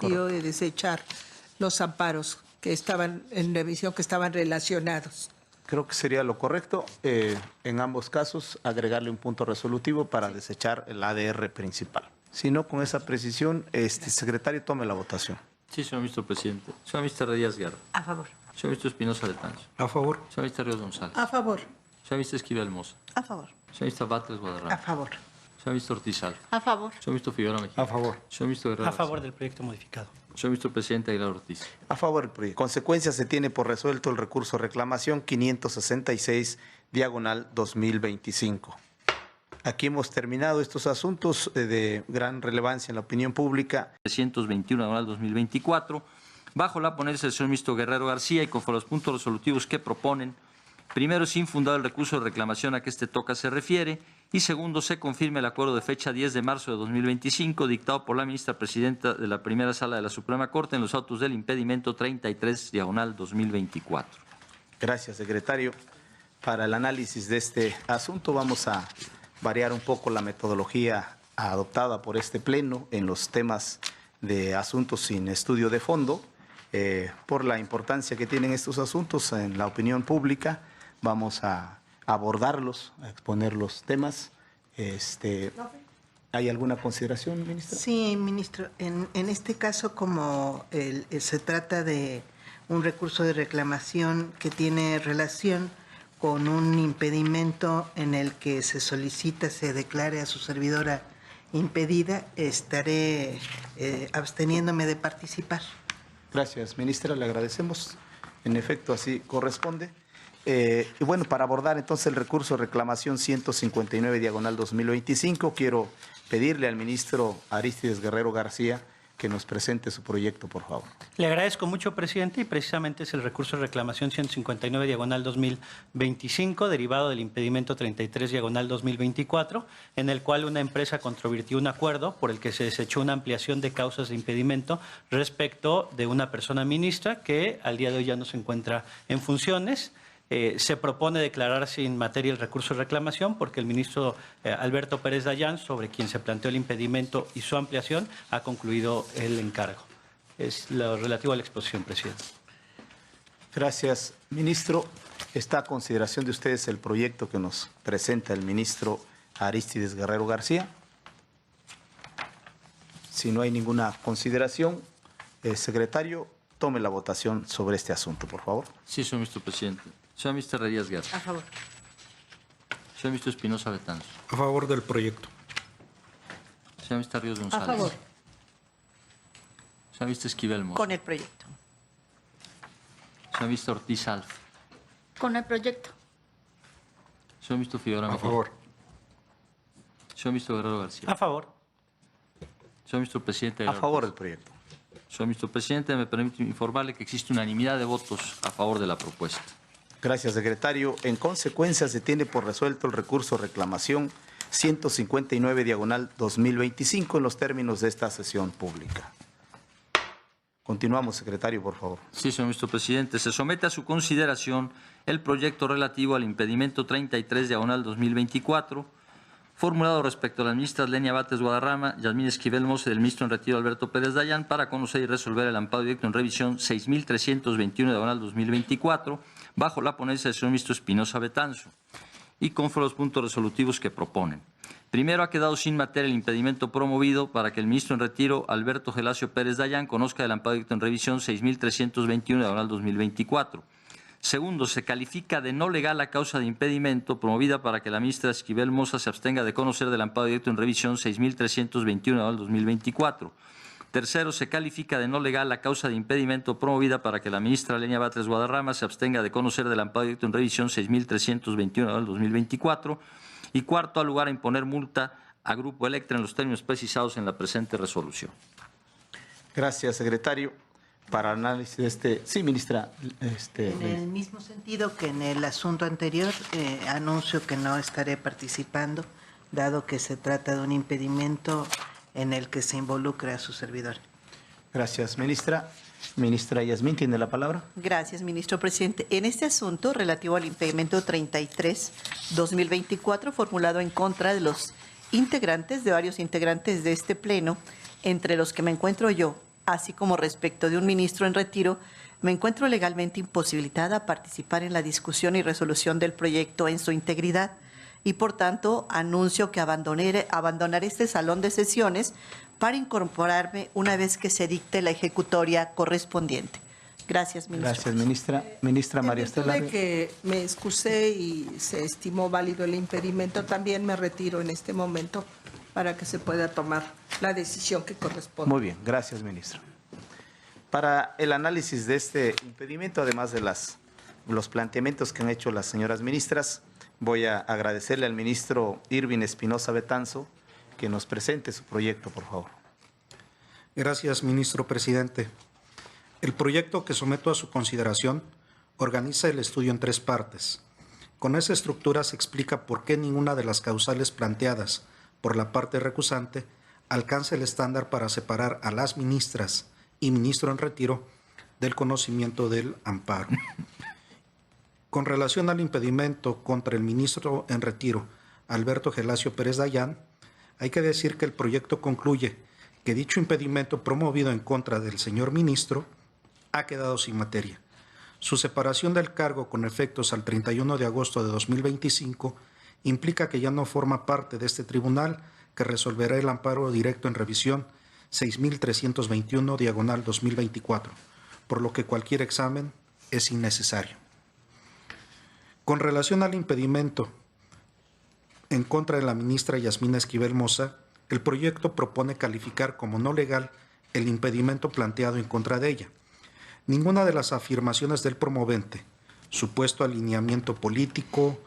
sentido de desechar los amparos que estaban en revisión, que estaban relacionados. Creo que sería lo correcto, en ambos casos, agregarle un punto resolutivo para desechar el ADR principal. Si no, con esa precisión, secretario, tome la votación. Sí, señor ministro presidente. Señor ministro Díaz Guerra. A favor. Señor ministro Espinosa Betanzo. A favor. Señor ministro Ríos González. A favor. Señor ministro Esquivel Moza. A favor. Señor ministro Batres A Guadarrama. favor. Señor ministro Ortiz Alfa. A favor. Señor ministro Figueroa Mejía. A favor. Señor ministro Guerrero. A favor del proyecto modificado. Señor ministro presidente Aguilar Ortiz. A favor del proyecto. Consecuencia, se tiene por resuelto el recurso reclamación 566, diagonal 2025. Aquí hemos terminado estos asuntos de gran relevancia en la opinión pública. 321, diagonal 2024. Bajo la ponencia del señor ministro Guerrero García y conforme a los puntos resolutivos que proponen, primero, es infundado el recurso de reclamación a que este toca se refiere, y segundo, se confirme el acuerdo de fecha 10 de marzo de 2025 dictado por la ministra presidenta de la primera sala de la Suprema Corte en los autos del impedimento 33, diagonal 2024. Gracias, secretario. Para el análisis de este asunto vamos a variar un poco la metodología adoptada por este pleno en los temas de asuntos sin estudio de fondo. Por la importancia que tienen estos asuntos en la opinión pública, vamos a abordarlos, a exponer los temas. ¿Hay alguna consideración, ministra? Sí, ministro. En este caso, como se trata de un recurso de reclamación que tiene relación con un impedimento en el que se solicita, se declare a su servidora impedida, estaré absteniéndome de participar. Gracias, ministra, le agradecemos. En efecto, así corresponde. Y bueno, para abordar entonces el recurso de reclamación 159, diagonal 2025, quiero pedirle al ministro Arístides Guerrero García que nos presente su proyecto, por favor. Le agradezco mucho, presidente, y precisamente es el recurso de reclamación 159, diagonal 2025, derivado del impedimento 33, diagonal 2024, en el cual una empresa controvirtió un acuerdo por el que se desechó una ampliación de causas de impedimento respecto de una persona ministra que al día de hoy ya no se encuentra en funciones. Se propone declarar sin materia el recurso de reclamación porque el ministro Alberto Pérez Dayán, sobre quien se planteó el impedimento y su ampliación, ha concluido el encargo. Es lo relativo a la exposición, presidente. Gracias, ministro. Está a consideración de ustedes el proyecto que nos presenta el ministro Arístides Guerrero García. Si no hay ninguna consideración, secretario, tome la votación sobre este asunto, por favor. Sí, señor ministro presidente. Señor ministro Díaz Guerra. A favor. Señor ministro Espinosa Betanzo. A favor del proyecto. Señor ministro Ríos González. A favor. Señor ministro Esquivel Moza. Con el proyecto. Señor ministro Ortiz Alfa. Con el proyecto. Señor ministro Figueroa A Mejía. favor. Señor ministro Guerrero García. A favor. Señor ministro presidente. A favor del proyecto. Señor ministro presidente, me permite informarle que existe unanimidad de votos a favor de la propuesta. Gracias, secretario. En consecuencia, se tiene por resuelto el recurso reclamación 159, diagonal 2025, en los términos de esta sesión pública. Continuamos, secretario, por favor. Sí, señor ministro presidente. Se somete a su consideración el proyecto relativo al impedimento 33, diagonal 2024, formulado respecto a las ministras Lenia Batres Guadarrama, Yasmín Esquivel Moza y del ministro en retiro Alberto Pérez Dayán para conocer y resolver el amparo directo en revisión 6.321, diagonal 2024, bajo la ponencia del señor ministro Espinosa Betanzo, y conforme a los puntos resolutivos que proponen. Primero, ha quedado sin materia el impedimento promovido para que el ministro en retiro Alberto Gelacio Pérez Dayán conozca el amparo directo en revisión 6.321, diagonal 2024. Segundo, se califica de no legal la causa de impedimento promovida para que la ministra Esquivel Moza se abstenga de conocer del amparo directo en revisión 6.321 del 2024. Tercero, se califica de no legal la causa de impedimento promovida para que la ministra Lenia Batres Guadarrama se abstenga de conocer del amparo directo en revisión 6.321 del 2024. Y cuarto, ha lugar a imponer multa a Grupo Electra en los términos precisados en la presente resolución. Gracias, secretario. Para análisis de este... Sí, ministra. En el mismo sentido que en el asunto anterior, anuncio que no estaré participando, dado que se trata de un impedimento en el que se involucra a su servidor. Gracias, ministra. Ministra Yasmín, ¿tiene la palabra? Gracias, ministro presidente. En este asunto relativo al impedimento 33-2024, formulado en contra de los integrantes, de varios integrantes de este pleno, entre los que me encuentro yo, así como respecto de un ministro en retiro, me encuentro legalmente imposibilitada a participar en la discusión y resolución del proyecto en su integridad y, por tanto, anuncio que abandonaré este salón de sesiones para incorporarme una vez que se dicte la ejecutoria correspondiente. Gracias, ministro. Gracias, ministra. Ministra María En virtud Estela. de que me excusé y se estimó válido el impedimento, también me retiro en este momento para que se pueda tomar la decisión que corresponde. Muy bien, gracias, ministro. Para el análisis de este impedimento, además de los planteamientos que han hecho las señoras ministras, voy a agradecerle al ministro Irving Espinosa Betanzo que nos presente su proyecto, por favor. Gracias, ministro presidente. El proyecto que someto a su consideración organiza el estudio en 3 partes. Con esa estructura se explica por qué ninguna de las causales planteadas por la parte recusante alcanza el estándar para separar a las ministras y ministro en retiro del conocimiento del amparo. Con relación al impedimento contra el ministro en retiro, Alberto Gelasio Pérez Dayán, hay que decir que el proyecto concluye que dicho impedimento promovido en contra del señor ministro ha quedado sin materia. Su separación del cargo con efectos al 31 de agosto de 2025 implica que ya no forma parte de este tribunal que resolverá el amparo directo en revisión 6321/2024, por lo que cualquier examen es innecesario. Con relación al impedimento en contra de la ministra Yasmina Esquivel Moza, el proyecto propone calificar como no legal el impedimento planteado en contra de ella. Ninguna de las afirmaciones del promovente, supuesto alineamiento político,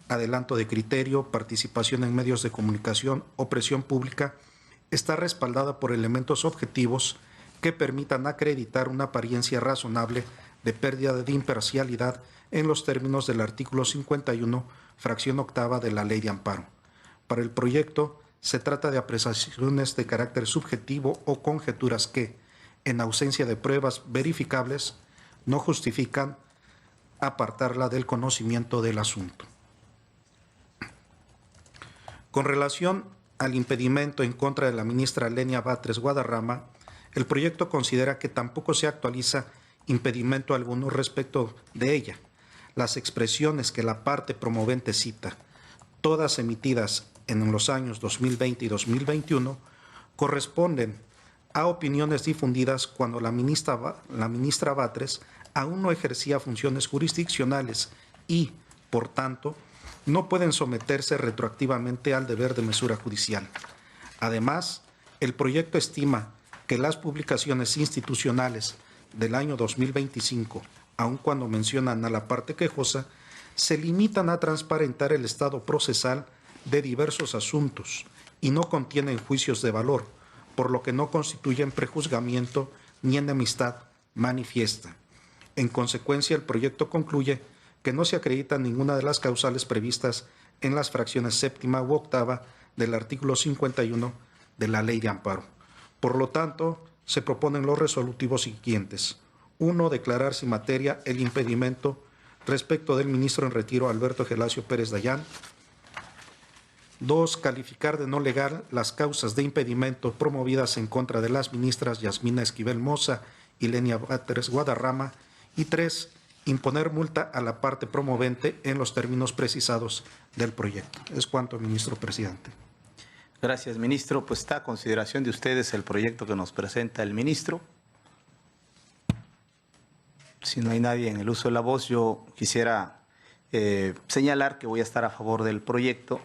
adelanto de criterio, participación en medios de comunicación o presión pública, está respaldada por elementos objetivos que permitan acreditar una apariencia razonable de pérdida de imparcialidad en los términos del artículo 51, fracción octava de la Ley de Amparo. Para el proyecto, se trata de apreciaciones de carácter subjetivo o conjeturas que, en ausencia de pruebas verificables, no justifican apartarla del conocimiento del asunto. Con relación al impedimento en contra de la ministra Lenia Batres Guadarrama, el proyecto considera que tampoco se actualiza impedimento alguno respecto de ella. Las expresiones que la parte promovente cita, todas emitidas en los años 2020 y 2021, corresponden a opiniones difundidas cuando la ministra Batres aún no ejercía funciones jurisdiccionales y, por tanto, no pueden someterse retroactivamente al deber de mesura judicial. Además, el proyecto estima que las publicaciones institucionales del año 2025, aun cuando mencionan a la parte quejosa, se limitan a transparentar el estado procesal de diversos asuntos y no contienen juicios de valor, por lo que no constituyen prejuzgamiento ni enemistad manifiesta. En consecuencia, el proyecto concluye que no se acredita ninguna de las causales previstas en las fracciones séptima u octava del artículo 51 de la Ley de Amparo. Por lo tanto, se proponen los resolutivos siguientes. 1. Declarar sin materia el impedimento respecto del ministro en retiro Alberto Gelasio Pérez Dayán. 2. Calificar de no legal las causas de impedimento promovidas en contra de las ministras Yasmina Esquivel Moza y Lenia Batres Guadarrama. Y 3. Imponer multa a la parte promovente en los términos precisados del proyecto. Es cuanto, ministro presidente. Gracias, ministro. Pues está a consideración de ustedes el proyecto que nos presenta el ministro. Si no hay nadie en el uso de la voz, yo quisiera señalar que voy a estar a favor del proyecto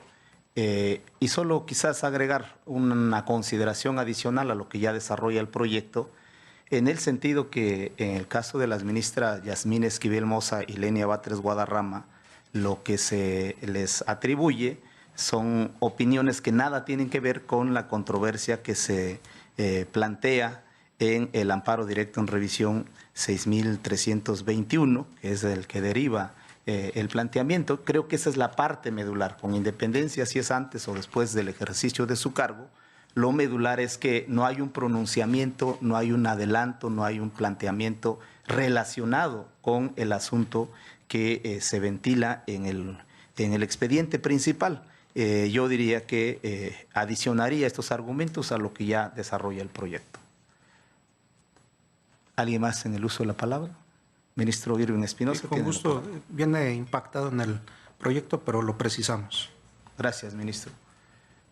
y solo quizás agregar una consideración adicional a lo que ya desarrolla el proyecto, en el sentido que en el caso de las ministras Yasmina Esquivel Moza y Lenia Batres Guadarrama, lo que se les atribuye son opiniones que nada tienen que ver con la controversia que se plantea en el amparo directo en revisión 6321, que es del que deriva el planteamiento. Creo que esa es la parte medular, con independencia si es antes o después del ejercicio de su cargo. Lo medular es que no hay un pronunciamiento, no hay un adelanto, no hay un planteamiento relacionado con el asunto que se ventila en el expediente principal. Yo diría que adicionaría estos argumentos a lo que ya desarrolla el proyecto. ¿Alguien más en el uso de la palabra? Ministro Irving Espinosa. Con gusto, viene impactado en el proyecto, pero lo precisamos. Gracias, ministro.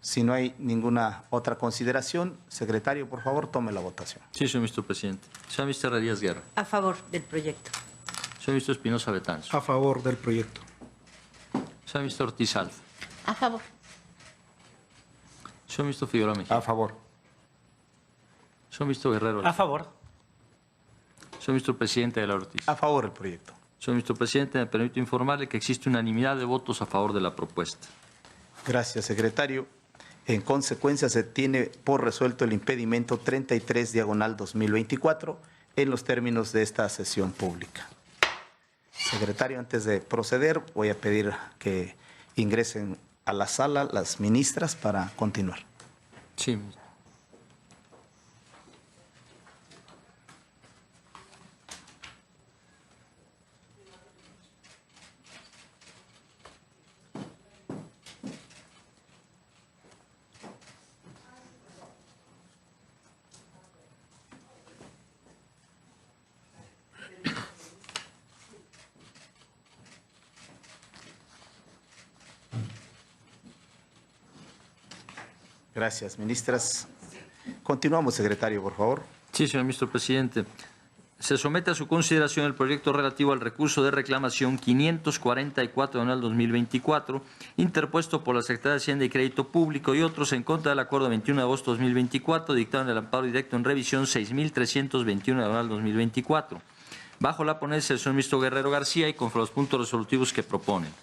Si no hay ninguna otra consideración, secretario, por favor, tome la votación. Sí, señor ministro presidente. Señor ministro Herrerías Guerra. A favor del proyecto. Señor ministro Espinosa Betanzo. A favor del proyecto. Señor ministro Ortiz Alfa. A favor. Señor ministro Figueroa Mejía. A favor. Señor ministro Guerrero. A favor. Señor ministro presidente de la Ortiz. A favor del proyecto. Señor ministro presidente, me permito informarle que existe unanimidad de votos a favor de la propuesta. Gracias, secretario. En consecuencia, se tiene por resuelto el impedimento 33/2024 en los términos de esta sesión pública. Secretario, antes de proceder, voy a pedir que ingresen a la sala las ministras para continuar. Sí. Gracias, ministras. Continuamos, secretario, por favor. Sí, señor ministro presidente. Se somete a su consideración el proyecto relativo al recurso de reclamación 544/2024, interpuesto por la Secretaría de Hacienda y Crédito Público y otros en contra del acuerdo 21 de agosto de 2024, dictado en el amparo directo en revisión 6321/2024, bajo la ponencia del señor ministro Guerrero García y conforme a los puntos resolutivos que proponen.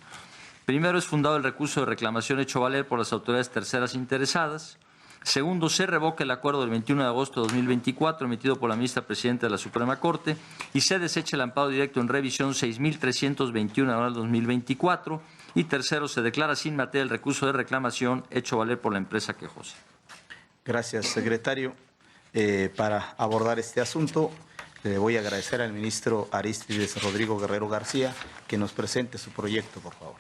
Primero, es fundado el recurso de reclamación hecho valer por las autoridades terceras interesadas. Segundo, se revoca el acuerdo del 21 de agosto de 2024 emitido por la ministra presidenta de la Suprema Corte y se desecha el amparo directo en revisión 6321/2024. Y tercero, se declara sin materia el recurso de reclamación hecho valer por la empresa quejosa. Gracias, secretario. Para abordar este asunto, le voy a agradecer al ministro Arístides Rodrigo Guerrero García que nos presente su proyecto, por favor.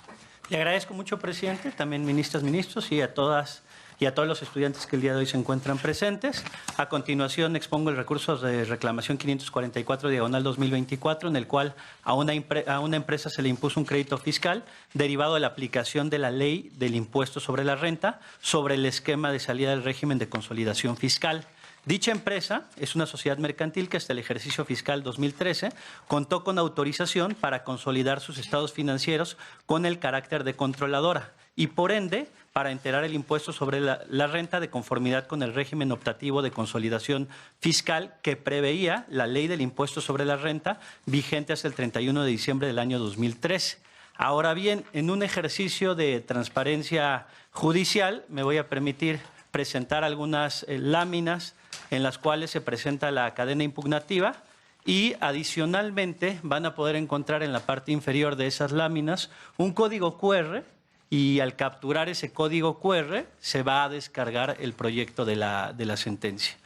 Le agradezco mucho, presidente, también ministras, ministros y a todas y a todos los estudiantes que el día de hoy se encuentran presentes. A continuación expongo el recurso de reclamación 544/2024, en el cual a una empresa se le impuso un crédito fiscal derivado de la aplicación de la ley del impuesto sobre la renta sobre el esquema de salida del régimen de consolidación fiscal. Dicha empresa es una sociedad mercantil que hasta el ejercicio fiscal 2013 contó con autorización para consolidar sus estados financieros con el carácter de controladora y, por ende, para enterar el impuesto sobre la renta de conformidad con el régimen optativo de consolidación fiscal que preveía la ley del impuesto sobre la renta vigente hasta el 31 de diciembre del año 2013. Ahora bien, en un ejercicio de transparencia judicial, me voy a permitir presentar algunas láminas en las cuales se presenta la cadena impugnativa y adicionalmente van a poder encontrar en la parte inferior de esas láminas un código QR y al capturar ese código QR se va a descargar el proyecto de la sentencia.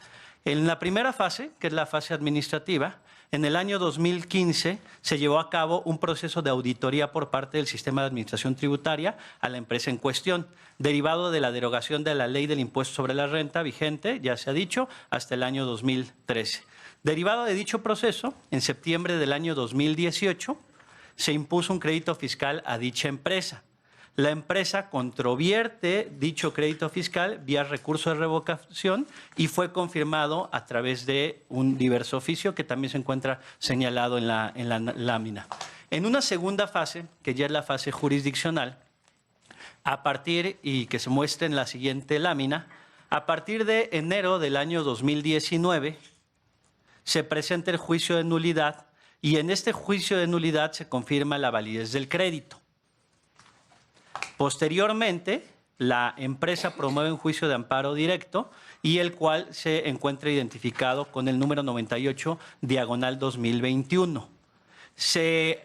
En la primera fase, que es la fase administrativa, en el año 2015 se llevó a cabo un proceso de auditoría por parte del Sistema de Administración Tributaria a la empresa en cuestión, derivado de la derogación de la ley del impuesto sobre la renta vigente, ya se ha dicho, hasta el año 2013. Derivado de dicho proceso, en septiembre del año 2018 se impuso un crédito fiscal a dicha empresa. La empresa controvierte dicho crédito fiscal vía recurso de revocación y fue confirmado a través de un diverso oficio que también se encuentra señalado en la lámina. En una segunda fase, que ya es la fase jurisdiccional, a partir, y que se muestra en la siguiente lámina, a partir de enero del año 2019 se presenta el juicio de nulidad y en este juicio de nulidad se confirma la validez del crédito. Posteriormente, la empresa promueve un juicio de amparo directo y el cual se encuentra identificado con el número 98/2021.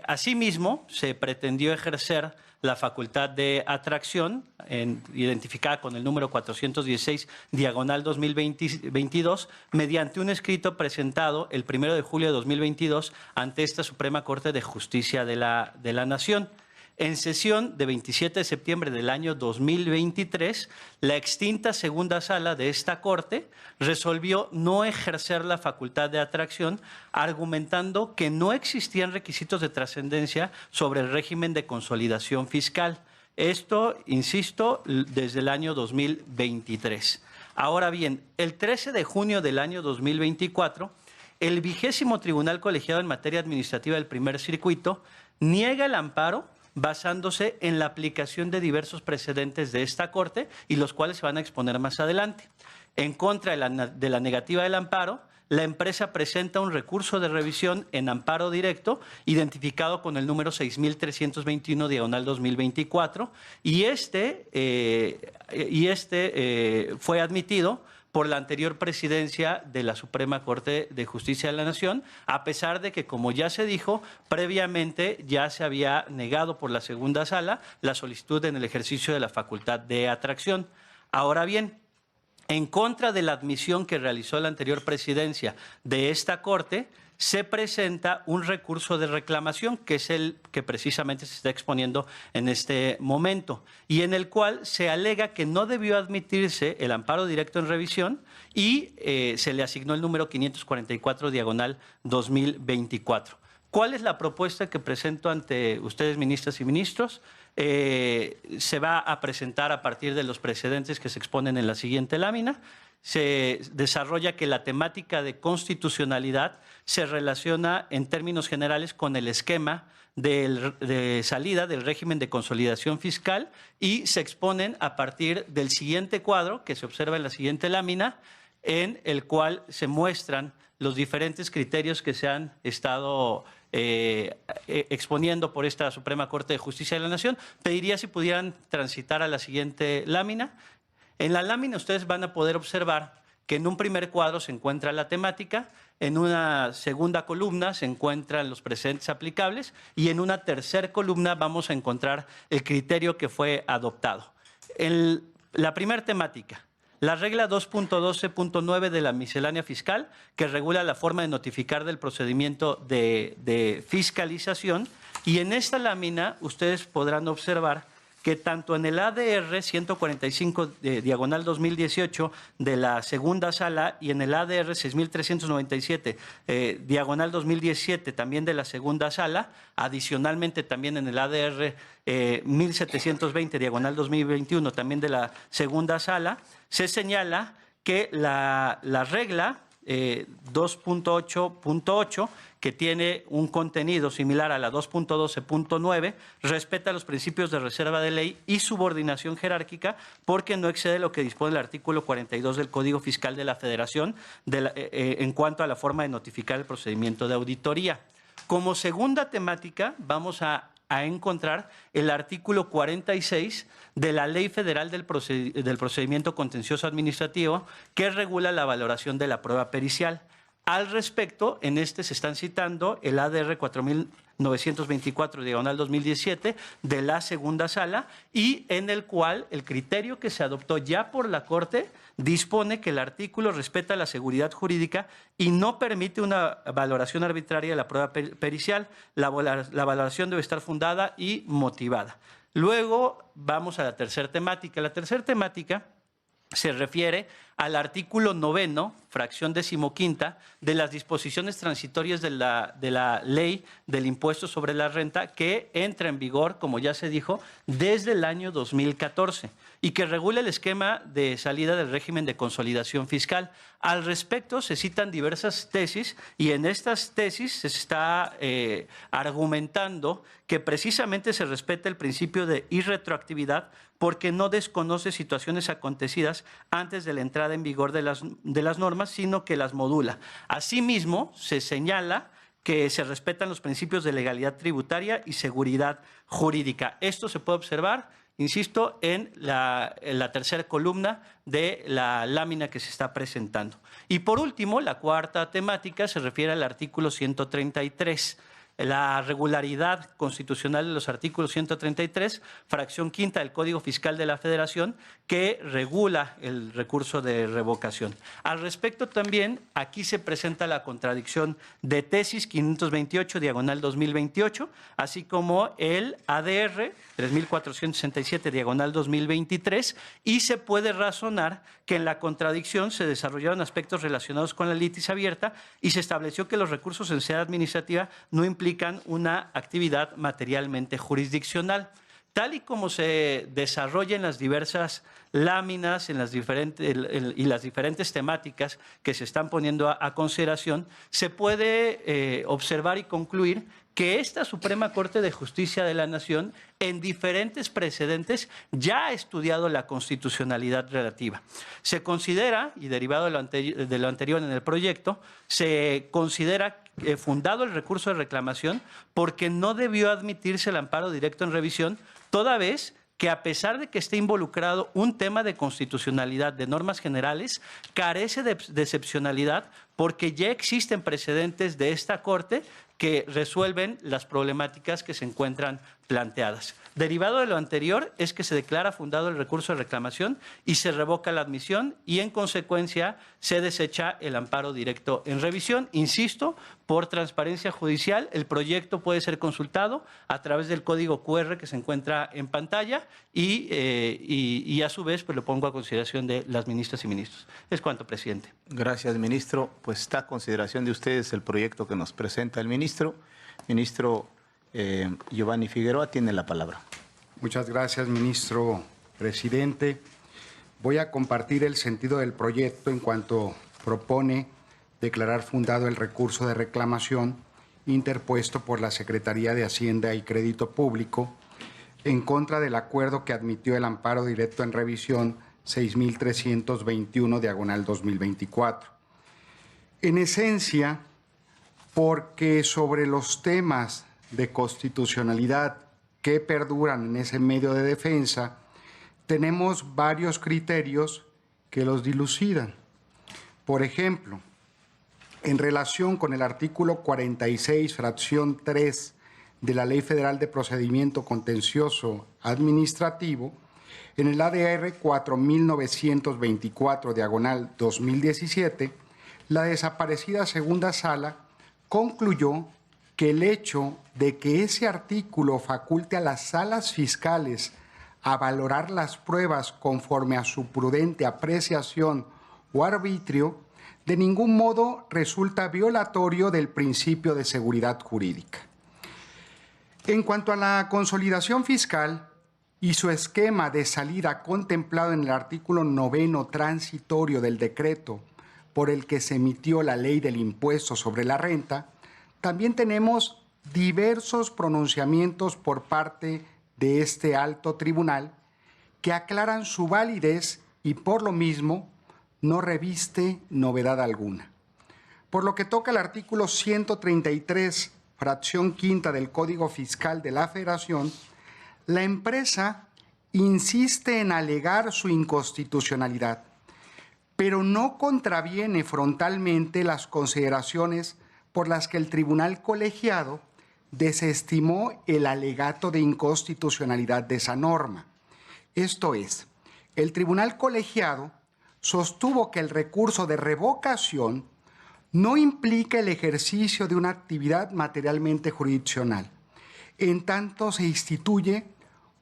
Asimismo, se pretendió ejercer la facultad de atracción, identificada con el número 416/2022, mediante un escrito presentado el 1 de julio de 2022 ante esta Suprema Corte de Justicia de la Nación. En sesión de 27 de septiembre del año 2023, la extinta segunda sala de esta Corte resolvió no ejercer la facultad de atracción, argumentando que no existían requisitos de trascendencia sobre el régimen de consolidación fiscal. Esto, insisto, desde el año 2023. Ahora bien, el 13 de junio del año 2024, el 20º Tribunal Colegiado en Materia Administrativa del Primer Circuito niega el amparo basándose en la aplicación de diversos precedentes de esta Corte y los cuales se van a exponer más adelante. En contra de la negativa del amparo, la empresa presenta un recurso de revisión en amparo directo identificado con el número 6321/2024 y fue admitido por la anterior presidencia de la Suprema Corte de Justicia de la Nación, a pesar de que, como ya se dijo, previamente ya se había negado por la segunda sala la solicitud en el ejercicio de la facultad de atracción. Ahora bien, en contra de la admisión que realizó la anterior presidencia de esta Corte, se presenta un recurso de reclamación, que es el que precisamente se está exponiendo en este momento, y en el cual se alega que no debió admitirse el amparo directo en revisión y se le asignó el número 544/2024. ¿Cuál es la propuesta que presento ante ustedes, ministras y ministros? Se va a presentar a partir de los precedentes que se exponen en la siguiente lámina. Se desarrolla que la temática de constitucionalidad se relaciona en términos generales con el esquema de salida del régimen de consolidación fiscal y se exponen a partir del siguiente cuadro que se observa en la siguiente lámina, en el cual se muestran los diferentes criterios que se han estado exponiendo por esta Suprema Corte de Justicia de la Nación. Pediría si pudieran transitar a la siguiente lámina. En la lámina ustedes van a poder observar que en un primer cuadro se encuentra la temática, en una segunda columna se encuentran los precedentes aplicables y en una tercera columna vamos a encontrar el criterio que fue adoptado. La primera temática, la regla 2.12.9 de la miscelánea fiscal, que regula la forma de notificar del procedimiento de fiscalización, y en esta lámina ustedes podrán observar que tanto en el ADR 145/2018 de la segunda sala y en el ADR 6397 /2017 también de la segunda sala, adicionalmente también en el ADR 1720/2021 también de la segunda sala, se señala que la regla 2.8.8, que tiene un contenido similar a la 2.12.9, respeta los principios de reserva de ley y subordinación jerárquica porque no excede lo que dispone el artículo 42 del Código Fiscal de la Federación en cuanto a la forma de notificar el procedimiento de auditoría. Como segunda temática vamos a encontrar el artículo 46 de la Ley Federal del Procedimiento Contencioso Administrativo, que regula la valoración de la prueba pericial. Al respecto, en este se están citando el ADR 4924/2017 de la segunda sala y en el cual el criterio que se adoptó ya por la Corte dispone que el artículo respeta la seguridad jurídica y no permite una valoración arbitraria de la prueba pericial. La valoración debe estar fundada y motivada. Luego vamos a la tercera temática. La tercera temática se refiere al artículo 9, fracción 15ª, de las disposiciones transitorias de la ley del impuesto sobre la renta, que entra en vigor, como ya se dijo, desde el año 2014 y que regula el esquema de salida del régimen de consolidación fiscal. Al respecto se citan diversas tesis y en estas tesis se está argumentando que precisamente se respeta el principio de irretroactividad porque no desconoce situaciones acontecidas antes de la entrada en vigor de las normas, sino que las modula. Asimismo, se señala que se respetan los principios de legalidad tributaria y seguridad jurídica. Esto se puede observar, insisto, en la tercera columna de la lámina que se está presentando. Y por último, la cuarta temática se refiere al artículo 133. la regularidad constitucional de los artículos 133, fracción quinta del Código Fiscal de la Federación, que regula el recurso de revocación. Al respecto también, aquí se presenta la contradicción de tesis 528, diagonal 2028, así como el ADR 3467, diagonal 2023, y se puede razonar que en la contradicción se desarrollaron aspectos relacionados con la litis abierta y se estableció que los recursos en sede administrativa no implican una actividad materialmente jurisdiccional. Tal y como se desarrolla en las diversas láminas y las diferentes temáticas que se están poniendo a consideración, se puede observar y concluir que esta Suprema Corte de Justicia de la Nación en diferentes precedentes ya ha estudiado la constitucionalidad relativa. Se considera, y derivado de lo anterior en el proyecto, se considera fundado el recurso de reclamación porque no debió admitirse el amparo directo en revisión, toda vez que a pesar de que esté involucrado un tema de constitucionalidad de normas generales, carece de excepcionalidad porque ya existen precedentes de esta Corte que resuelven las problemáticas que se encuentran planteadas. Derivado de lo anterior es que se declara fundado el recurso de reclamación y se revoca la admisión y en consecuencia se desecha el amparo directo en revisión. Insisto, por transparencia judicial, el proyecto puede ser consultado a través del código QR que se encuentra en pantalla y a su vez pues lo pongo a consideración de las ministras y ministros. Es cuanto, presidente. Gracias, ministro. Pues está a consideración de ustedes el proyecto que nos presenta el ministro. Ministro Giovanni Figueroa tiene la palabra. Muchas gracias, ministro presidente. Voy a compartir el sentido del proyecto en cuanto propone declarar fundado el recurso de reclamación interpuesto por la Secretaría de Hacienda y Crédito Público en contra del acuerdo que admitió el amparo directo en revisión 6.321, diagonal 2024. En esencia, porque sobre los temas de constitucionalidad que perduran en ese medio de defensa, tenemos varios criterios que los dilucidan. Por ejemplo, en relación con el artículo 46, fracción 3 de la Ley Federal de Procedimiento Contencioso Administrativo, en el ADR 4924, diagonal 2017, la desaparecida segunda sala concluyó que el hecho de que ese artículo faculte a las salas fiscales a valorar las pruebas conforme a su prudente apreciación o arbitrio, de ningún modo resulta violatorio del principio de seguridad jurídica. En cuanto a la consolidación fiscal y su esquema de salida contemplado en el artículo 9 transitorio del decreto por el que se emitió la ley del impuesto sobre la renta, también tenemos diversos pronunciamientos por parte de este alto tribunal que aclaran su validez y por lo mismo no reviste novedad alguna. Por lo que toca el artículo 133, fracción quinta del Código Fiscal de la Federación, la empresa insiste en alegar su inconstitucionalidad, pero no contraviene frontalmente las consideraciones por las que el tribunal colegiado desestimó el alegato de inconstitucionalidad de esa norma. Esto es, el tribunal colegiado sostuvo que el recurso de revocación no implica el ejercicio de una actividad materialmente jurisdiccional, en tanto se instituye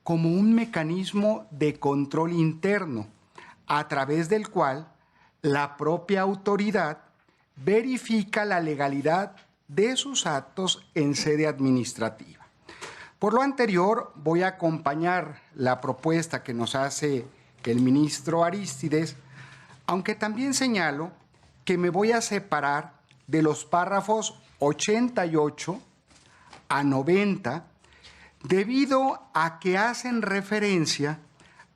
como un mecanismo de control interno, a través del cual la propia autoridad verifica la legalidad de sus actos en sede administrativa. Por lo anterior, voy a acompañar la propuesta que nos hace el ministro Arístides, aunque también señalo que me voy a separar de los párrafos 88 a 90, debido a que hacen referencia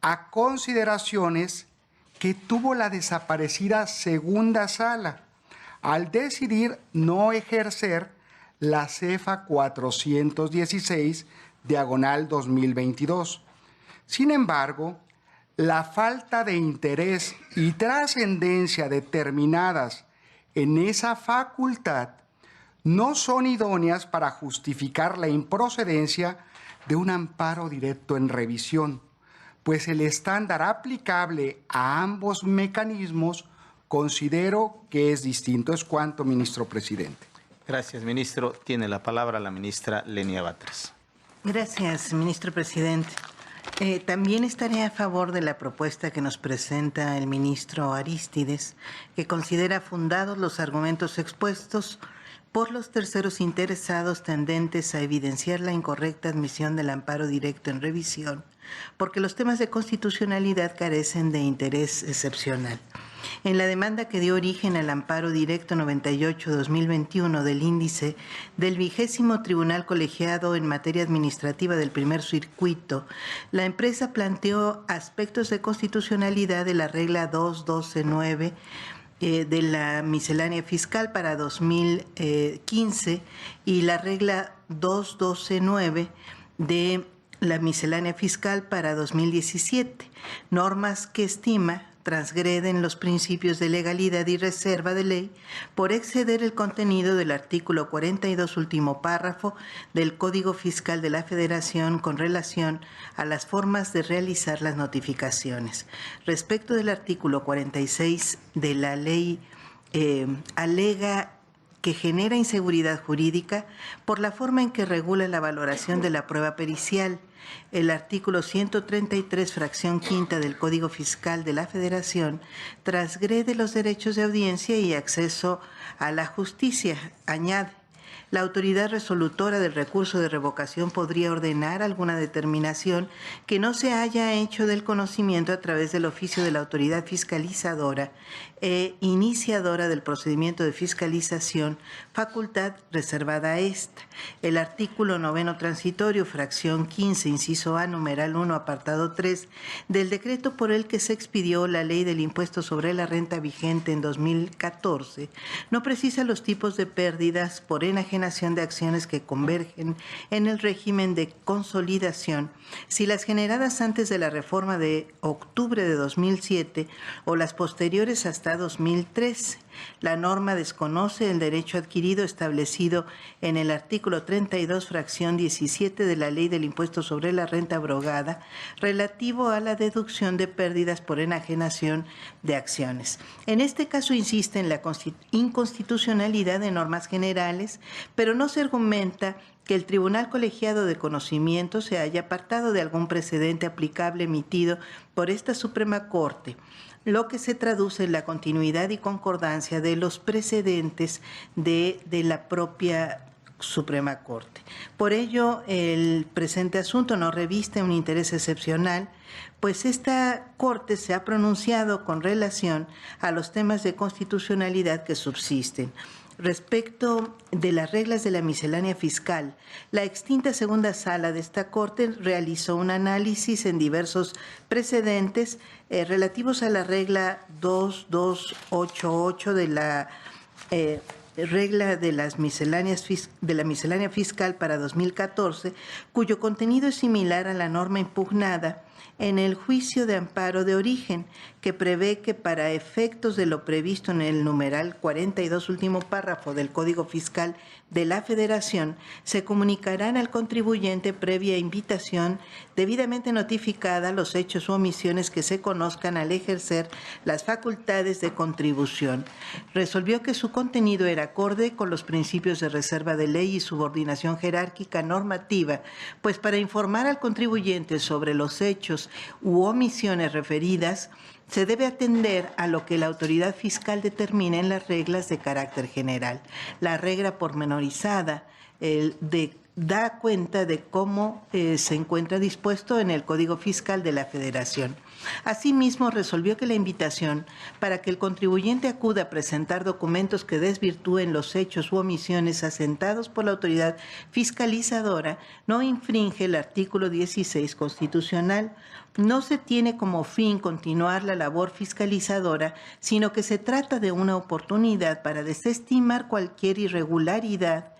a consideraciones que tuvo la desaparecida segunda sala al decidir no ejercer la CEFA 416, diagonal 2022. Sin embargo, la falta de interés y trascendencia determinadas en esa facultad no son idóneas para justificar la improcedencia de un amparo directo en revisión, pues el estándar aplicable a ambos mecanismos considero que es distinto. Es cuanto, ministro presidente. Gracias, ministro. Tiene la palabra la ministra Lenia Batres. Gracias, ministro presidente. También estaré a favor de la propuesta que nos presenta el ministro Arístides, que considera fundados los argumentos expuestos por los terceros interesados tendentes a evidenciar la incorrecta admisión del amparo directo en revisión, porque los temas de constitucionalidad carecen de interés excepcional. En la demanda que dio origen al amparo directo 98-2021 del índice del 20º Tribunal Colegiado en materia administrativa del primer circuito, la empresa planteó aspectos de constitucionalidad de la regla 2.12.9 de la miscelánea fiscal para 2015 y la regla 2.12.9 de la miscelánea fiscal para 2017, normas que estima transgreden los principios de legalidad y reserva de ley por exceder el contenido del artículo 42, último párrafo, del Código Fiscal de la Federación con relación a las formas de realizar las notificaciones. Respecto del artículo 46 de la ley, alega que genera inseguridad jurídica por la forma en que regula la valoración de la prueba pericial. El artículo 133, fracción quinta del Código Fiscal de la Federación transgrede los derechos de audiencia y acceso a la justicia. Añade, la autoridad resolutora del recurso de revocación podría ordenar alguna determinación que no se haya hecho del conocimiento a través del oficio de la autoridad fiscalizadora e iniciadora del procedimiento de fiscalización, facultad reservada a esta. El artículo 9 transitorio, fracción 15, inciso A, numeral 1, apartado 3, del decreto por el que se expidió la ley del impuesto sobre la renta vigente en 2014, no precisa los tipos de pérdidas por enajenación de acciones que convergen en el régimen de consolidación, si las generadas antes de la reforma de octubre de 2007 o las posteriores hasta 2013. La norma desconoce el derecho adquirido establecido en el artículo 32, fracción 17 de la Ley del Impuesto sobre la Renta Abrogada, relativo a la deducción de pérdidas por enajenación de acciones. En este caso insiste en la inconstitucionalidad de normas generales, pero no se argumenta que el Tribunal Colegiado de Conocimiento se haya apartado de algún precedente aplicable emitido por esta Suprema Corte, lo que se traduce en la continuidad y concordancia de los precedentes de la propia Suprema Corte. Por ello, el presente asunto no reviste un interés excepcional, pues esta Corte se ha pronunciado con relación a los temas de constitucionalidad que subsisten. Respecto de las reglas de la miscelánea fiscal, la extinta segunda sala de esta Corte realizó un análisis en diversos precedentes relativos a la regla 2288 de la regla de la miscelánea fiscal para 2014, cuyo contenido es similar a la norma impugnada en el juicio de amparo de origen, que prevé que para efectos de lo previsto en el numeral 42, último párrafo del Código Fiscal de la Federación, se comunicarán al contribuyente previa invitación debidamente notificada los hechos u omisiones que se conozcan al ejercer las facultades de contribución. Resolvió que su contenido era acorde con los principios de reserva de ley y subordinación jerárquica normativa, pues para informar al contribuyente sobre los hechos u omisiones referidas, se debe atender a lo que la autoridad fiscal determina en las reglas de carácter general. La regla pormenorizada da cuenta de cómo se encuentra dispuesto en el Código Fiscal de la Federación. Asimismo, resolvió que la invitación para que el contribuyente acuda a presentar documentos que desvirtúen los hechos u omisiones asentados por la autoridad fiscalizadora no infringe el artículo 16 constitucional. No se tiene como fin continuar la labor fiscalizadora, sino que se trata de una oportunidad para desestimar cualquier irregularidad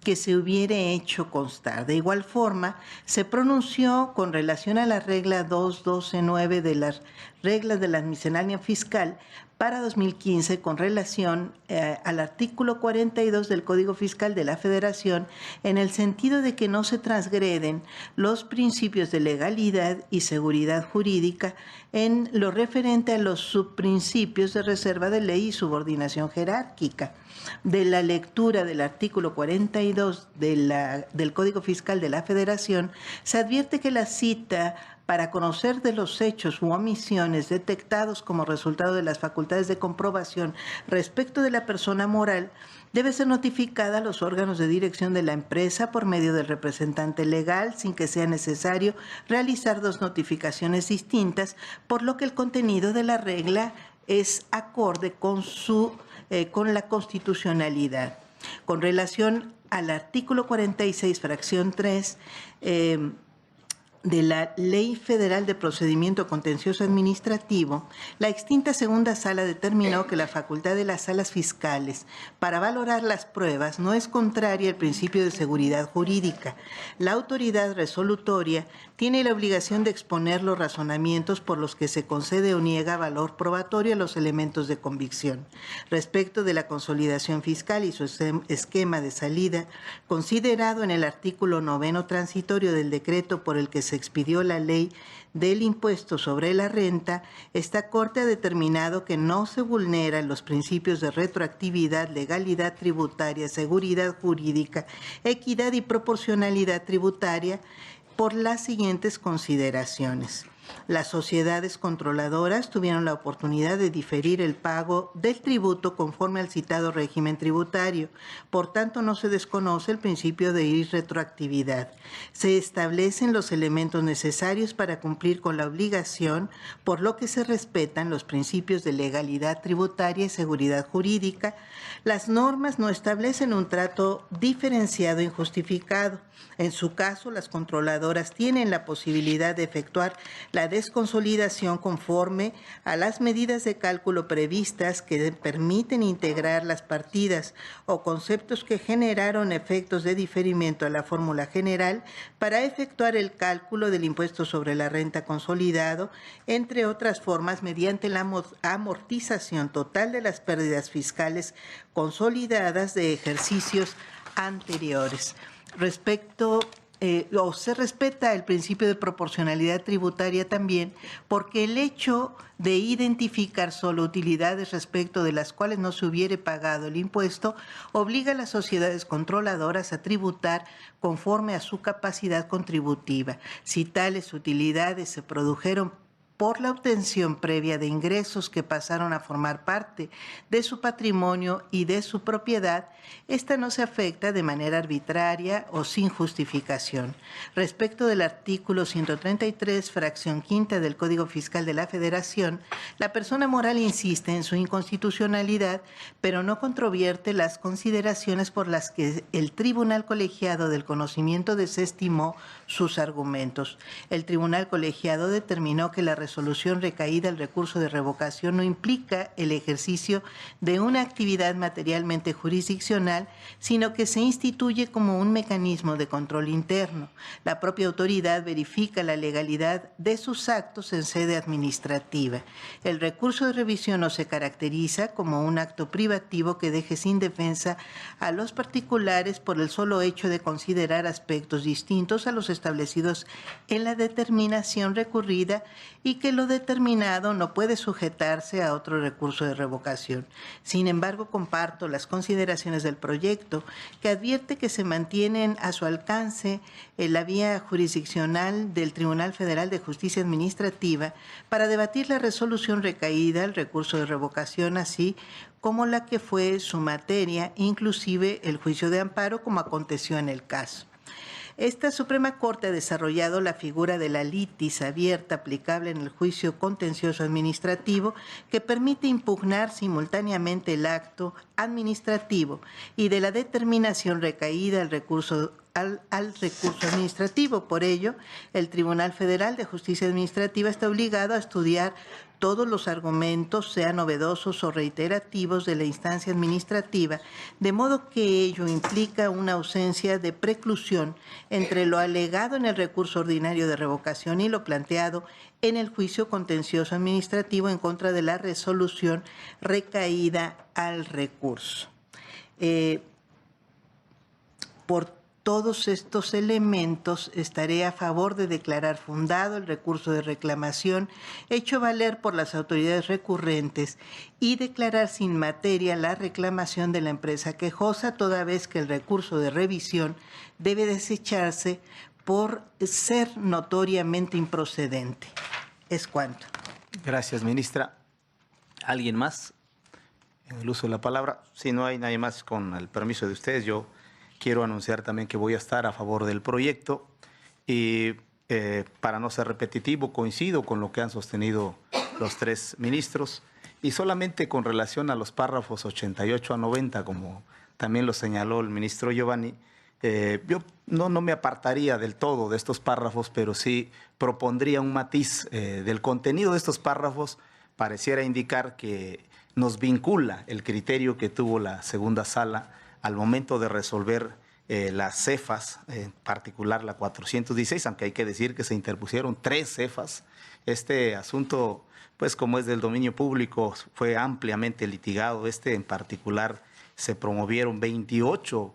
que se hubiere hecho constar. De igual forma, se pronunció con relación a la regla 2.12.9 de las reglas de la miscelánea fiscal para 2015 con relación al artículo 42 del Código Fiscal de la Federación, en el sentido de que no se transgreden los principios de legalidad y seguridad jurídica en lo referente a los subprincipios de reserva de ley y subordinación jerárquica. De la lectura del artículo 42 del Código Fiscal de la Federación, se advierte que la cita para conocer de los hechos u omisiones detectados como resultado de las facultades de comprobación respecto de la persona moral debe ser notificada a los órganos de dirección de la empresa por medio del representante legal, sin que sea necesario realizar dos notificaciones distintas, por lo que el contenido de la regla es acorde con la constitucionalidad. Con relación al artículo 46, fracción 3, de la Ley Federal de Procedimiento Contencioso Administrativo, la extinta segunda sala determinó que la facultad de las salas fiscales para valorar las pruebas no es contraria al principio de seguridad jurídica. La autoridad resolutoria tiene la obligación de exponer los razonamientos por los que se concede o niega valor probatorio a los elementos de convicción. Respecto de la consolidación fiscal y su esquema de salida, considerado en el artículo 9 transitorio del decreto por el que se expidió la ley del impuesto sobre la renta, esta Corte ha determinado que no se vulneran los principios de retroactividad, legalidad tributaria, seguridad jurídica, equidad y proporcionalidad tributaria por las siguientes consideraciones. Las sociedades controladoras tuvieron la oportunidad de diferir el pago del tributo conforme al citado régimen tributario. Por tanto, no se desconoce el principio de irretroactividad. Se establecen los elementos necesarios para cumplir con la obligación, por lo que se respetan los principios de legalidad tributaria y seguridad jurídica. Las normas no establecen un trato diferenciado e injustificado. En su caso, las controladoras tienen la posibilidad de efectuar la desconsolidación conforme a las medidas de cálculo previstas que permiten integrar las partidas o conceptos que generaron efectos de diferimiento a la fórmula general para efectuar el cálculo del impuesto sobre la renta consolidado, entre otras formas, mediante la amortización total de las pérdidas fiscales consolidadas de ejercicios anteriores. Se respeta el principio de proporcionalidad tributaria también, porque el hecho de identificar solo utilidades respecto de las cuales no se hubiere pagado el impuesto obliga a las sociedades controladoras a tributar conforme a su capacidad contributiva. Si tales utilidades se produjeron por la obtención previa de ingresos que pasaron a formar parte de su patrimonio y de su propiedad, esta no se afecta de manera arbitraria o sin justificación. Respecto del artículo 133, fracción quinta del Código Fiscal de la Federación, la persona moral insiste en su inconstitucionalidad, pero no controvierte las consideraciones por las que el Tribunal Colegiado del Conocimiento desestimó sus argumentos. El Tribunal Colegiado determinó que la resolución recaída al recurso de revocación no implica el ejercicio de una actividad materialmente jurisdiccional, sino que se instituye como un mecanismo de control interno. La propia autoridad verifica la legalidad de sus actos en sede administrativa. El recurso de revisión no se caracteriza como un acto privativo que deje sin defensa a los particulares por el solo hecho de considerar aspectos distintos a los establecidos en la determinación recurrida y que lo determinado no puede sujetarse a otro recurso de revocación. Sin embargo, comparto las consideraciones del proyecto, que advierte que se mantienen a su alcance la vía jurisdiccional del Tribunal Federal de Justicia Administrativa para debatir la resolución recaída, el recurso de revocación, así como la que fue su materia, inclusive el juicio de amparo, como aconteció en el caso. Esta Suprema Corte ha desarrollado la figura de la litis abierta aplicable en el juicio contencioso administrativo, que permite impugnar simultáneamente el acto administrativo y de la determinación recaída al recurso administrativo. Por ello, el Tribunal Federal de Justicia Administrativa está obligado a estudiar todos los argumentos, sean novedosos o reiterativos, de la instancia administrativa, de modo que ello implica una ausencia de preclusión entre lo alegado en el recurso ordinario de revocación y lo planteado en el juicio contencioso administrativo en contra de la resolución recaída al recurso. Por todos estos elementos, estaré a favor de declarar fundado el recurso de reclamación hecho valer por las autoridades recurrentes y declarar sin materia la reclamación de la empresa quejosa, toda vez que el recurso de revisión debe desecharse por ser notoriamente improcedente. Es cuanto. Gracias, ministra. ¿Alguien más en el uso de la palabra? Si no hay nadie más, con el permiso de ustedes, yo quiero anunciar también que voy a estar a favor del proyecto y para no ser repetitivo, coincido con lo que han sostenido los tres ministros y solamente con relación a los párrafos 88 a 90, como también lo señaló el ministro Giovanni, yo no me apartaría del todo de estos párrafos, pero sí propondría un matiz del contenido de estos párrafos. Pareciera indicar que nos vincula el criterio que tuvo la segunda sala al momento de resolver las cefas, en particular la 416, aunque hay que decir que se interpusieron 3 cefas. Este asunto, pues como es del dominio público, fue ampliamente litigado. En particular se promovieron 28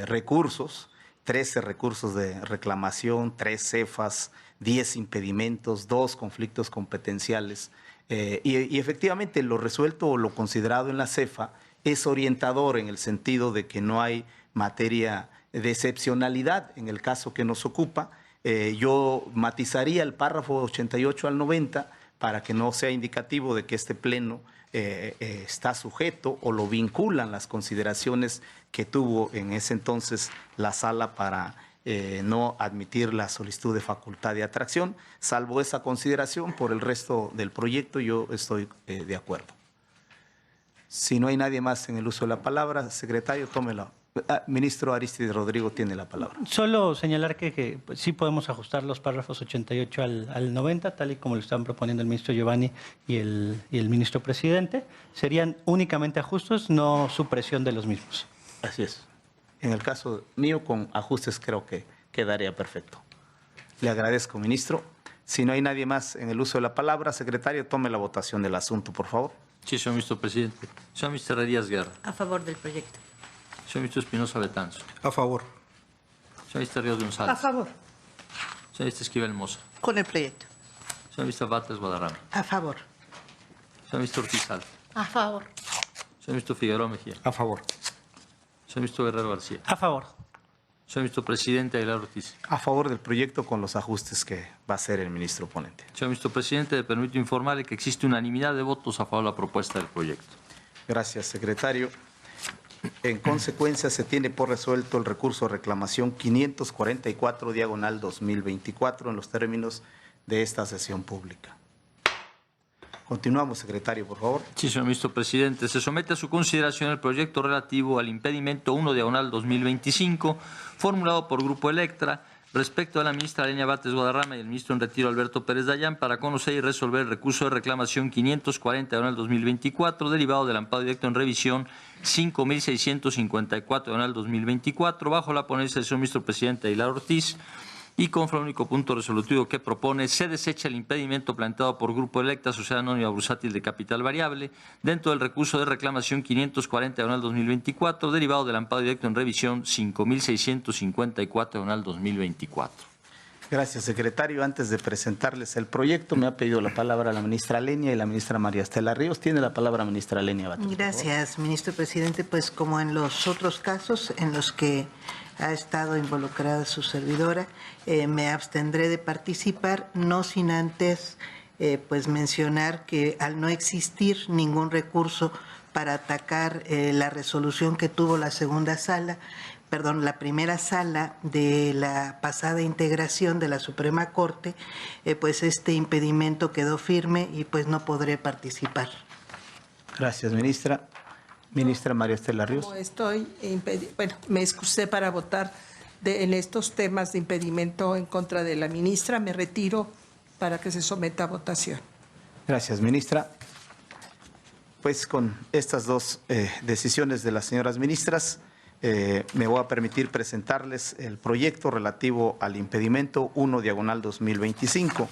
recursos, 13 recursos de reclamación, 3 cefas, 10 impedimentos, 2 conflictos competenciales. Y efectivamente lo resuelto o lo considerado en la cefa es orientador en el sentido de que no hay materia de excepcionalidad en el caso que nos ocupa. Yo matizaría el párrafo 88 al 90 para que no sea indicativo de que este pleno está sujeto o lo vinculan las consideraciones que tuvo en ese entonces la sala para no admitir la solicitud de facultad de atracción. Salvo esa consideración, por el resto del proyecto yo estoy de acuerdo. Si no hay nadie más en el uso de la palabra, secretario, tómela. Ministro Arístides Rodrigo tiene la palabra. Solo señalar que pues, sí podemos ajustar los párrafos 88 al 90, tal y como lo están proponiendo el ministro Giovanni y el ministro presidente. Serían únicamente ajustes, no supresión de los mismos. Así es. En el caso mío, con ajustes creo que quedaría perfecto. Le agradezco, ministro. Si no hay nadie más en el uso de la palabra, secretario, tome la votación del asunto, por favor. Sí, señor ministro presidente. Señor ministro Herrerías Guerra. A favor del proyecto. Señor ministro Espinosa Betanzo. A favor. Señor ministro Ríos González. A favor. Señor ministro Esquivel Moza. Con el proyecto. Señor ministro Batres Guadarrama. A favor. Señor ministro Ortizal. A favor. Señor ministro Figueroa Mejía. A favor. Señor ministro Guerrero García. A favor. Señor ministro presidente Aguilar Ortiz. A favor del proyecto con los ajustes que va a hacer el ministro ponente. Señor ministro presidente, le permito informarle que existe unanimidad de votos a favor de la propuesta del proyecto. Gracias, secretario. En consecuencia, se tiene por resuelto el recurso de reclamación 544/2024 en los términos de esta sesión pública. Continuamos, secretario, por favor. Sí, señor ministro presidente. Se somete a su consideración el proyecto relativo al impedimento 1/2025, formulado por Grupo Electra, respecto a la ministra Lenia Batres Guadarrama y el ministro en retiro Alberto Pérez Dayán, para conocer y resolver el recurso de reclamación 540/2024, derivado del amparo directo en revisión 5654/2024, bajo la ponencia del señor ministro presidente Aguilar Ortiz, y conforme al único punto resolutivo que propone, se desecha el impedimento planteado por Grupo Electra, Sociedad Anónima Bursátil de Capital Variable, dentro del recurso de reclamación 540/2024, derivado del amparo directo en revisión 5654/2024. Gracias, secretario. Antes de presentarles el proyecto, me ha pedido la palabra la ministra Lenia y la ministra María Estela Ríos. Tiene la palabra ministra Lenia Batres. Gracias, ministro presidente. Pues como en los otros casos en los que ha estado involucrada su servidora, me abstendré de participar, no sin antes pues mencionar que al no existir ningún recurso para atacar la resolución que tuvo la la primera sala de la pasada integración de la Suprema Corte, pues este impedimento quedó firme y pues no podré participar. Gracias, ministra. Ministra María Estela Ríos. Como me excusé para votar en estos temas de impedimento en contra de la ministra. Me retiro para que se someta a votación. Gracias, ministra. Pues con estas dos decisiones de las señoras ministras, me voy a permitir presentarles el proyecto relativo al impedimento 1/2025.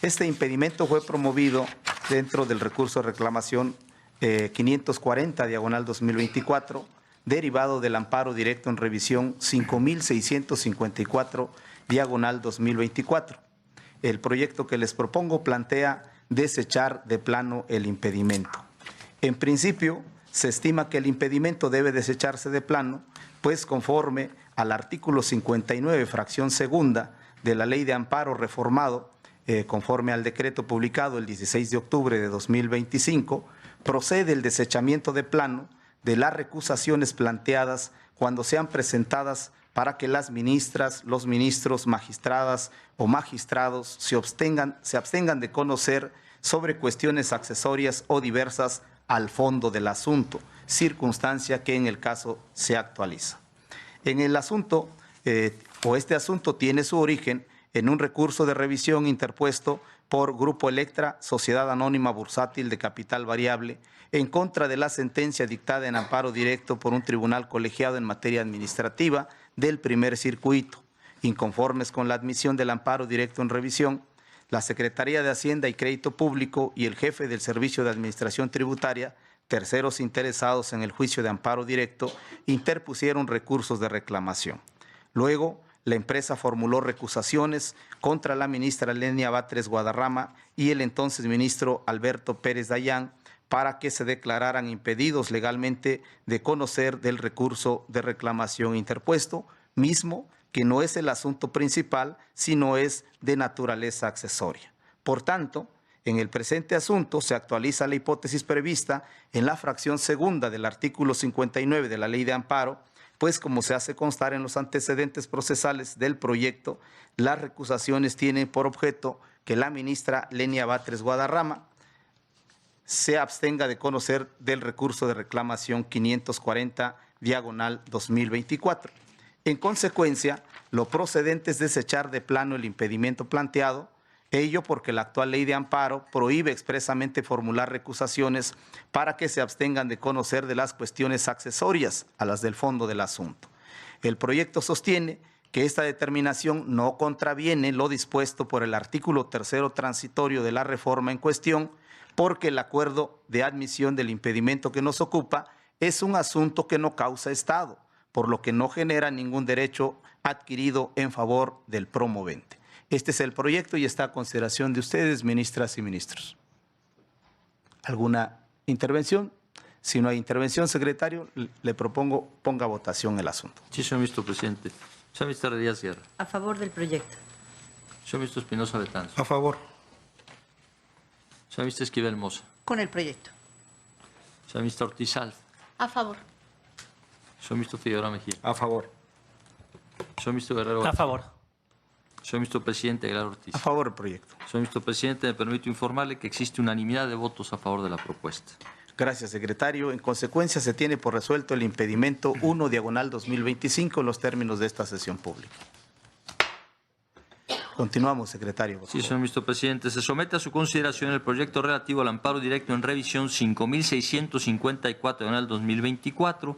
Este impedimento fue promovido dentro del recurso de reclamación 540/2024, derivado del amparo directo en revisión 5654/2024. El proyecto que les propongo plantea desechar de plano el impedimento. En principio, se estima que el impedimento debe desecharse de plano, pues conforme al artículo 59, fracción segunda de la Ley de Amparo reformado, conforme al decreto publicado el 16 de octubre de 2025, procede el desechamiento de plano de las recusaciones planteadas cuando sean presentadas para que las ministras, los ministros, magistradas o magistrados se abstengan de conocer sobre cuestiones accesorias o diversas al fondo del asunto, circunstancia que en el caso se actualiza. En el asunto, este asunto tiene su origen en un recurso de revisión interpuesto por Grupo Electra, Sociedad Anónima Bursátil de Capital Variable, en contra de la sentencia dictada en amparo directo por un tribunal colegiado en materia administrativa del primer circuito. Inconformes con la admisión del amparo directo en revisión, la Secretaría de Hacienda y Crédito Público y el jefe del Servicio de Administración Tributaria, terceros interesados en el juicio de amparo directo, interpusieron recursos de reclamación. Luego, la empresa formuló recusaciones contra la ministra Lenia Batres Guadarrama y el entonces ministro Alberto Pérez Dayán para que se declararan impedidos legalmente de conocer del recurso de reclamación interpuesto, mismo que no es el asunto principal, sino es de naturaleza accesoria. Por tanto, en el presente asunto se actualiza la hipótesis prevista en la fracción segunda del artículo 59 de la Ley de Amparo, pues como se hace constar en los antecedentes procesales del proyecto, las recusaciones tienen por objeto que la ministra Lenia Batres Guadarrama se abstenga de conocer del recurso de reclamación 540/2024. En consecuencia, lo procedente es desechar de plano el impedimento planteado, ello porque la actual ley de amparo prohíbe expresamente formular recusaciones para que se abstengan de conocer de las cuestiones accesorias a las del fondo del asunto. El proyecto sostiene que esta determinación no contraviene lo dispuesto por el artículo 3º transitorio de la reforma en cuestión, porque el acuerdo de admisión del impedimento que nos ocupa es un asunto que no causa estado, por lo que no genera ningún derecho adquirido en favor del promovente. Este es el proyecto y está a consideración de ustedes, ministras y ministros. ¿Alguna intervención? Si no hay intervención, secretario, le propongo ponga a votación el asunto. Sí, señor ministro presidente. Señor ministro Díaz Guerra. A favor del proyecto. Señor ministro Espinosa Betanzo. A favor. Señor ministro Esquivel Moza. Con el proyecto. Señor ministro Ortiz Alf. A favor. Señor ministro Figueroa Mejía. A favor. Señor ministro Guerrero. A favor. Señor ministro presidente Aguilar Ortiz. A favor del proyecto. Señor ministro presidente, me permito informarle que existe unanimidad de votos a favor de la propuesta. Gracias, secretario. En consecuencia, se tiene por resuelto el impedimento 1/2025 en los términos de esta sesión pública. Continuamos, secretario. Sí, señor ministro presidente. Se somete a su consideración el proyecto relativo al amparo directo en revisión 5654/2024,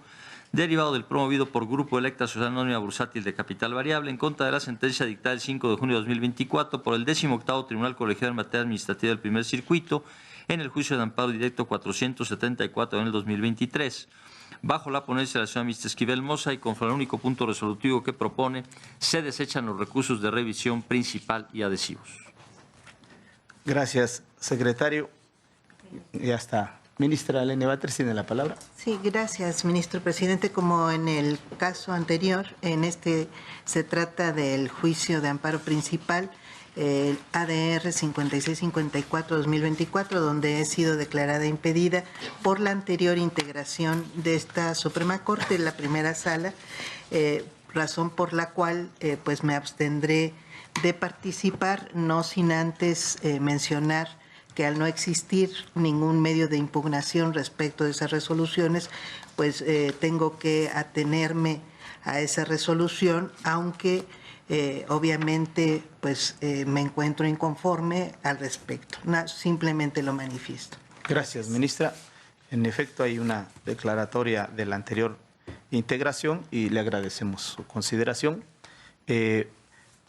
derivado del promovido por Grupo Electra Sociedad Anónima Bursátil de Capital Variable en contra de la sentencia dictada el 5 de junio de 2024 por el 18º Tribunal Colegiado en Materia Administrativa del Primer Circuito en el juicio de amparo directo 474/2023, bajo la ponencia de la señora ministra Esquivel Moza y conforme al único punto resolutivo que propone, se desechan los recursos de revisión principal y adhesivos. Gracias, secretario. Ya está. Ministra Lenia Batres tiene la palabra. Sí, gracias, ministro presidente. Como en el caso anterior, en este se trata del juicio de amparo principal, el ADR 5654/2024, donde he sido declarada impedida por la anterior integración de esta Suprema Corte, la primera sala, razón por la cual pues me abstendré de participar, no sin antes mencionar que al no existir ningún medio de impugnación respecto de esas resoluciones, pues tengo que atenerme a esa resolución, aunque obviamente pues me encuentro inconforme al respecto. Simplemente lo manifiesto. Gracias, ministra. En efecto, hay una declaratoria de la anterior integración y le agradecemos su consideración.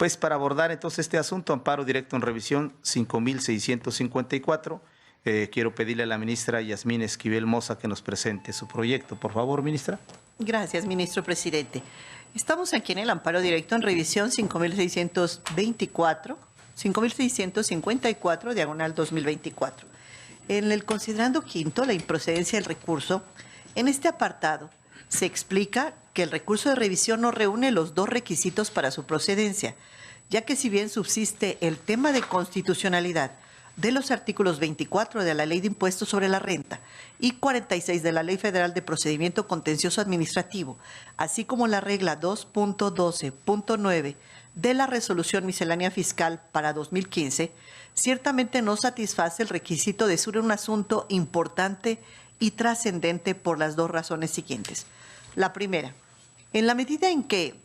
Pues para abordar entonces este asunto, amparo directo en revisión 5654, quiero pedirle a la ministra Yasmín Esquivel Moza que nos presente su proyecto. Por favor, ministra. Gracias, ministro presidente. Estamos aquí en el amparo directo en revisión 5654, diagonal 2024. En el considerando quinto, la improcedencia del recurso, en este apartado se explica que el recurso de revisión no reúne los dos requisitos para su procedencia, ya que si bien subsiste el tema de constitucionalidad de los artículos 24 de la Ley de Impuestos sobre la Renta y 46 de la Ley Federal de Procedimiento Contencioso Administrativo, así como la regla 2.12.9 de la Resolución Miscelánea Fiscal para 2015, ciertamente no satisface el requisito de ser un asunto importante y trascendente por las dos razones siguientes. La primera, en la medida en que,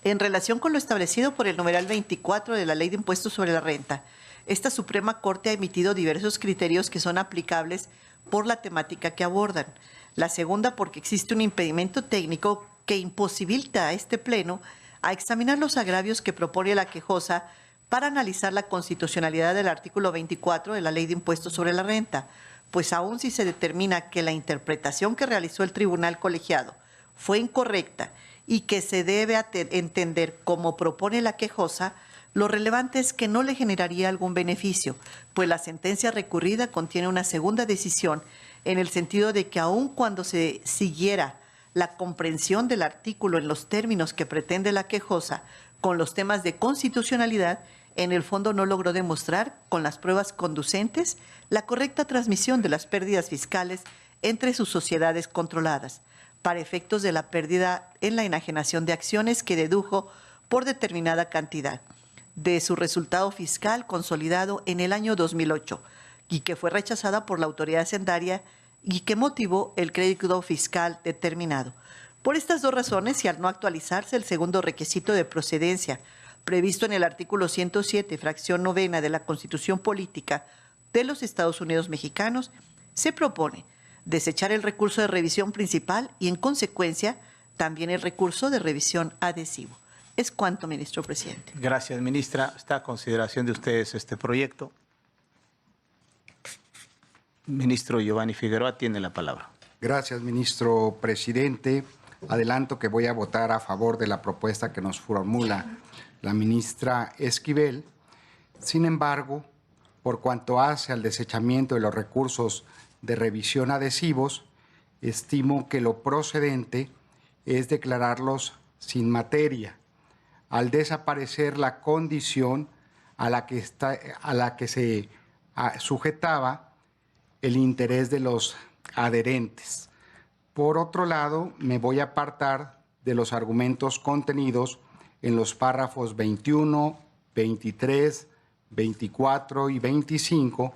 en relación con lo establecido por el numeral 24 de la Ley de Impuestos sobre la Renta, esta Suprema Corte ha emitido diversos criterios que son aplicables por la temática que abordan. La segunda, porque existe un impedimento técnico que imposibilita a este Pleno a examinar los agravios que propone la quejosa para analizar la constitucionalidad del artículo 24 de la Ley de Impuestos sobre la Renta, pues aun si se determina que la interpretación que realizó el tribunal colegiado fue incorrecta y que se debe entender como propone la quejosa, lo relevante es que no le generaría algún beneficio, pues la sentencia recurrida contiene una segunda decisión en el sentido de que aun cuando se siguiera la comprensión del artículo en los términos que pretende la quejosa con los temas de constitucionalidad, en el fondo no logró demostrar con las pruebas conducentes la correcta transmisión de las pérdidas fiscales entre sus sociedades controladas, para efectos de la pérdida en la enajenación de acciones que dedujo por determinada cantidad de su resultado fiscal consolidado en el año 2008 y que fue rechazada por la autoridad hacendaria y que motivó el crédito fiscal determinado. Por estas dos razones, y al no actualizarse el segundo requisito de procedencia previsto en el artículo 107, fracción novena de la Constitución Política de los Estados Unidos Mexicanos, se propone desechar el recurso de revisión principal y, en consecuencia, también el recurso de revisión adhesivo. Es cuanto, ministro presidente. Gracias, ministra. Está a consideración de ustedes este proyecto. Ministro Giovanni Figueroa tiene la palabra. Gracias, ministro presidente. Adelanto que voy a votar a favor de la propuesta que nos formula la ministra Esquivel. Sin embargo, por cuanto hace al desechamiento de los recursos de revisión adhesivos, estimo que lo procedente es declararlos sin materia, al desaparecer la condición a la que se sujetaba el interés de los adherentes. Por otro lado, me voy a apartar de los argumentos contenidos en los párrafos 21, 23, 24 y 25,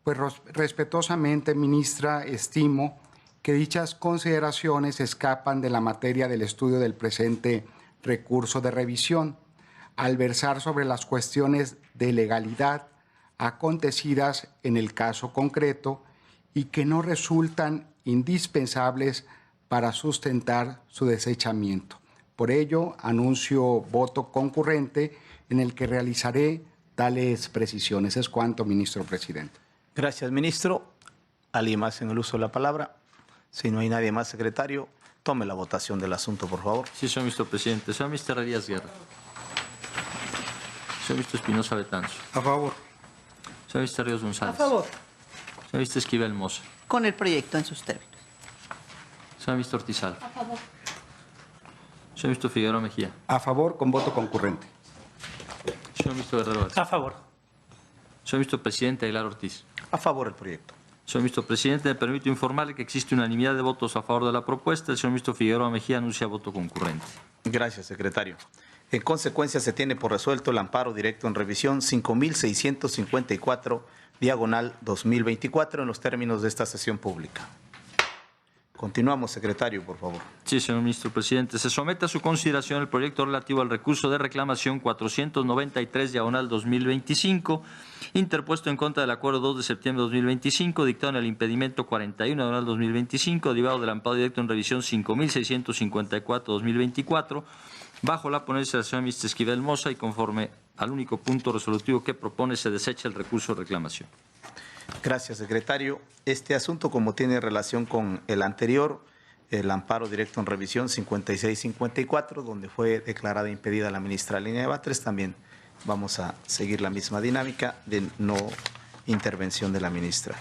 pues respetuosamente, ministra, estimo que dichas consideraciones escapan de la materia del estudio del presente recurso de revisión, al versar sobre las cuestiones de legalidad acontecidas en el caso concreto y que no resultan indispensables para sustentar su desechamiento. Por ello, anuncio voto concurrente en el que realizaré tales precisiones. Es cuanto, ministro presidente. Gracias, ministro. ¿Alguien más en el uso de la palabra? Si no hay nadie más, secretario, tome la votación del asunto, por favor. Sí, señor ministro presidente. Señor ministro Herrerías Guerra. Señor ministro Espinosa Betanzo. A favor. Señor ministro Ríos González. A favor. Señor ministro Esquivel Moza. Con el proyecto en sus términos. Señor ministro Ortizal. A favor. Señor ministro Figueroa Mejía. A favor, con voto concurrente. Señor ministro Guerrero Álvarez. A favor. Señor ministro presidente Aguilar Ortiz. A favor del proyecto. Señor ministro presidente, me permito informarle que existe unanimidad de votos a favor de la propuesta. El señor ministro Figueroa Mejía anuncia voto concurrente. Gracias, secretario. En consecuencia, se tiene por resuelto el amparo directo en revisión 5654, diagonal 2024, en los términos de esta sesión pública. Continuamos, secretario, por favor. Sí, señor ministro presidente. Se somete a su consideración el proyecto relativo al recurso de reclamación 493, diagonal 2025, interpuesto en contra del acuerdo 2 de septiembre de 2025, dictado en el impedimento 41, diagonal 2025, derivado del amparo directo en revisión 5654-2024, bajo la ponencia de la señora ministra Esquivel Moza y conforme al único punto resolutivo que propone, se desecha el recurso de reclamación. Gracias, secretario. Este asunto, como tiene relación con el anterior, el amparo directo en revisión 5654, donde fue declarada impedida la ministra Lenia Batres, también vamos a seguir la misma dinámica de no intervención de la ministra.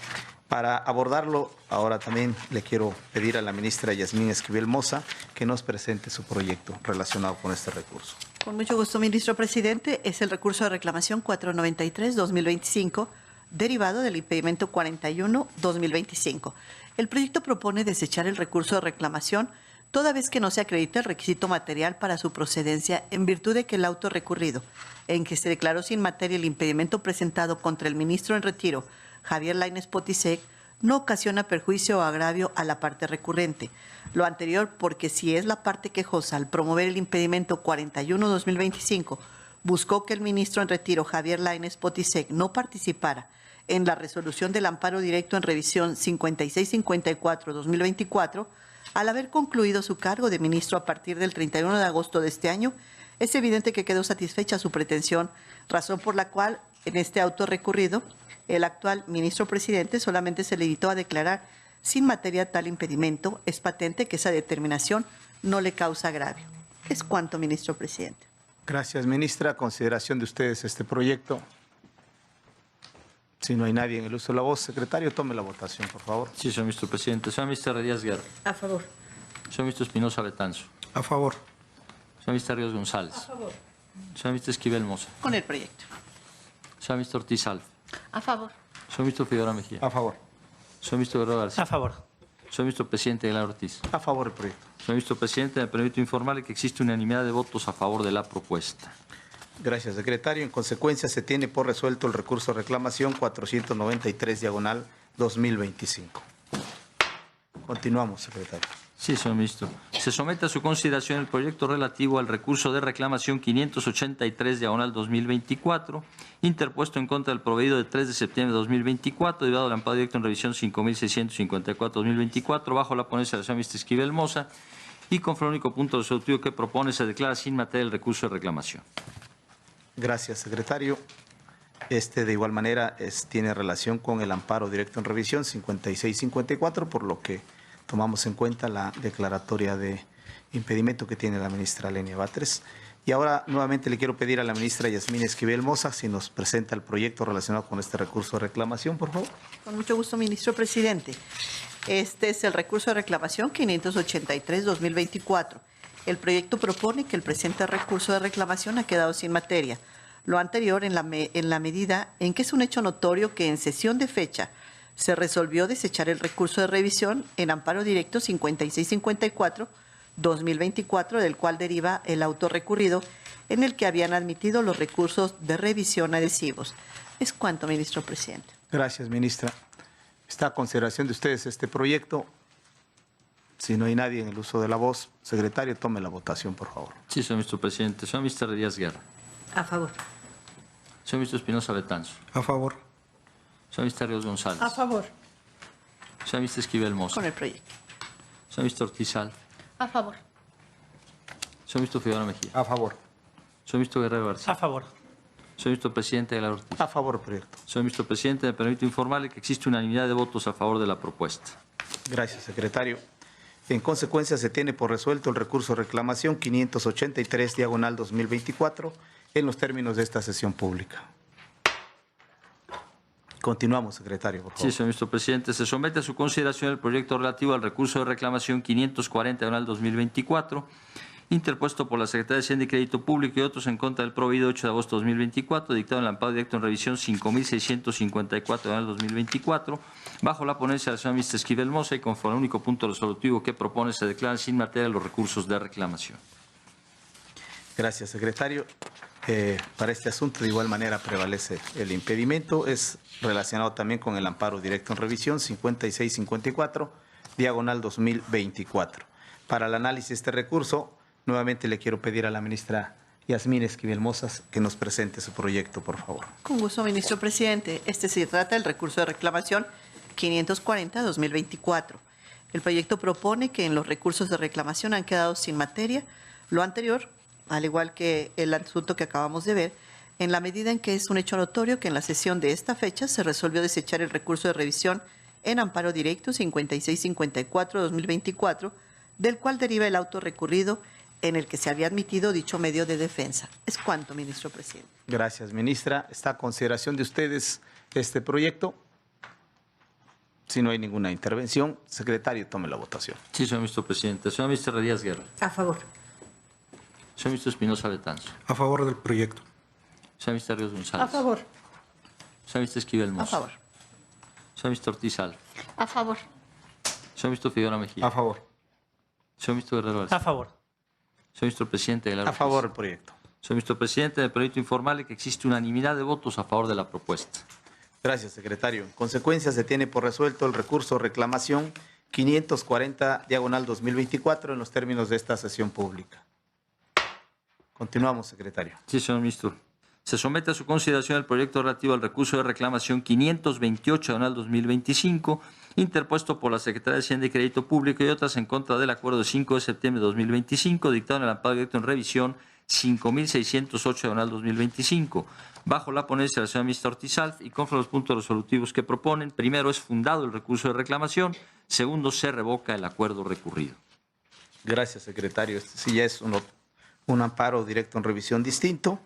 Para abordarlo, ahora también le quiero pedir a la ministra Yasmín Esquivel Moza que nos presente su proyecto relacionado con este recurso. Con mucho gusto, ministro presidente. Es el recurso de reclamación 493-2025, derivado del impedimento 41-2025. El proyecto propone desechar el recurso de reclamación toda vez que no se acredite el requisito material para su procedencia en virtud de que el auto recurrido, en que se declaró sin materia el impedimento presentado contra el ministro en retiro, Javier Lainez Potisek, no ocasiona perjuicio o agravio a la parte recurrente. Lo anterior porque si es la parte quejosa al promover el impedimento 41-2025, buscó que el ministro en retiro, Javier Lainez Potisek, no participara en la resolución del amparo directo en revisión 5654-2024, al haber concluido su cargo de ministro a partir del 31 de agosto de este año, es evidente que quedó satisfecha su pretensión, razón por la cual en este auto recurrido, el actual ministro presidente solamente se limitó a declarar sin materia tal impedimento. Es patente que esa determinación no le causa agravio. Es cuanto, ministro presidente. Gracias, ministra. Consideración de ustedes este proyecto. Si no hay nadie en el uso de la voz, secretario, tome la votación, por favor. Sí, señor ministro presidente. Señora ministra Díaz Guerra. A favor. Señor ministro Espinosa Betanzo. A favor. Señora ministra Ríos González. A favor. Señora ministra Esquivel Moza. Con el proyecto. Señora ministra Ortiz Alf. A favor. Señor ministro Figueroa Mejía. A favor. Señor ministro Guerrero García. A favor. Señor ministro presidente Aguilar Ortiz. A favor del proyecto. Señor ministro presidente, me permito informarle que existe unanimidad de votos a favor de la propuesta. Gracias, secretario. En consecuencia, se tiene por resuelto el recurso de reclamación 493/2025. Continuamos, secretario. Sí, señor ministro. Se somete a su consideración el proyecto relativo al recurso de reclamación 583/2024, interpuesto en contra del proveído de 3 de septiembre de 2024, derivado del amparo directo en revisión 5654/2024, bajo la ponencia de la señora ministra Esquivel Moza, y conforme al único punto resolutivo que propone, se declara sin materia el recurso de reclamación. Gracias, secretario. De igual manera, tiene relación con el amparo directo en revisión 5654, por lo que tomamos en cuenta la declaratoria de impedimento que tiene la ministra Lenia Batres. Y ahora nuevamente le quiero pedir a la ministra Yasmín Esquivel Moza si nos presenta el proyecto relacionado con este recurso de reclamación, por favor. Con mucho gusto, ministro presidente. Este es el recurso de reclamación 583-2024. El proyecto propone que el presente recurso de reclamación ha quedado sin materia. Lo anterior en la medida en que es un hecho notorio que en sesión de fecha se resolvió desechar el recurso de revisión en amparo directo 5654-2024, del cual deriva el auto recurrido en el que habían admitido los recursos de revisión adhesivos. Es cuanto, ministro presidente. Gracias, ministra. Está a consideración de ustedes este proyecto. Si no hay nadie en el uso de la voz, secretario, tome la votación, por favor. Sí, señor ministro presidente. Señor ministro Díaz Guerra. A favor. Señor ministro Espinosa Betanzo. A favor. Señor ministro Ríos González. A favor. Señor ministro Esquivel Moza. Con el proyecto. Señor ministro Ortiz Alf. A favor. Señor ministro Figueroa Mejía. A favor. Señor ministro Guerrero García. A favor. Señor ministro presidente Aguilar Ortiz. A favor del proyecto. Señor ministro presidente, me permito informarle que existe unanimidad de votos a favor de la propuesta. Gracias, secretario. En consecuencia, se tiene por resuelto el recurso de reclamación 583/2024 en los términos de esta sesión pública. Continuamos, secretario, por favor. Sí, señor ministro presidente. Se somete a su consideración el proyecto relativo al recurso de reclamación 540/2024, interpuesto por la Secretaría de Hacienda y Crédito Público y otros en contra del proveído 8 de agosto de 2024, dictado en el amparo directo en revisión 5654/2024, bajo la ponencia de la señora ministra Esquivel Moza y conforme al único punto resolutivo que propone, se declaran sin materia los recursos de reclamación. Gracias, secretario. Para este asunto, de igual manera, prevalece el impedimento. Es relacionado también con el amparo directo en revisión 5654/2024. Para el análisis de este recurso, nuevamente le quiero pedir a la ministra Yasmín Esquivel Moza que nos presente su proyecto, por favor. Con gusto, ministro presidente. Se trata del recurso de reclamación 540/2024. El proyecto propone que en los recursos de reclamación han quedado sin materia. Lo anterior al igual que el asunto que acabamos de ver, en la medida en que es un hecho notorio que en la sesión de esta fecha se resolvió desechar el recurso de revisión en amparo directo 5654-2024, del cual deriva el auto recurrido en el que se había admitido dicho medio de defensa. Es cuanto, ministro presidente. Gracias, ministra. ¿Está a consideración de ustedes este proyecto? Si no hay ninguna intervención, secretario, tome la votación. Sí, señor ministro presidente. Señor ministro Díaz Guerra. A favor. Señor ministro Espinosa Betanzo. A favor del proyecto. Señor ministro Ríos González. A favor. Señor ministro Esquivel A Mozo. favor. Señor ministro Ortiz Alfa. A favor. Señor ministro Figueroa Mejía. A favor. Señor ministro Guerrero A Alza. favor. Señor ministro presidente de la A favor del proyecto. Señor ministro presidente, del proyecto informal que existe unanimidad de votos a favor de la propuesta. Gracias, secretario. En consecuencia, se tiene por resuelto el recurso reclamación 540/2024 en los términos de esta sesión pública. Continuamos, secretario. Sí, señor ministro. Se somete a su consideración el proyecto relativo al recurso de reclamación 528/2025, interpuesto por la Secretaría de Hacienda y Crédito Público y otras en contra del acuerdo de 5 de septiembre de 2025, dictado en el amparo directo en revisión 5608/2025, bajo la ponencia de la señora ministra Ortiz Alfa y conforme a los puntos resolutivos que proponen. Primero, es fundado el recurso de reclamación. Segundo, se revoca el acuerdo recurrido. Gracias, secretario. Este sí ya es un amparo directo en revisión distinto.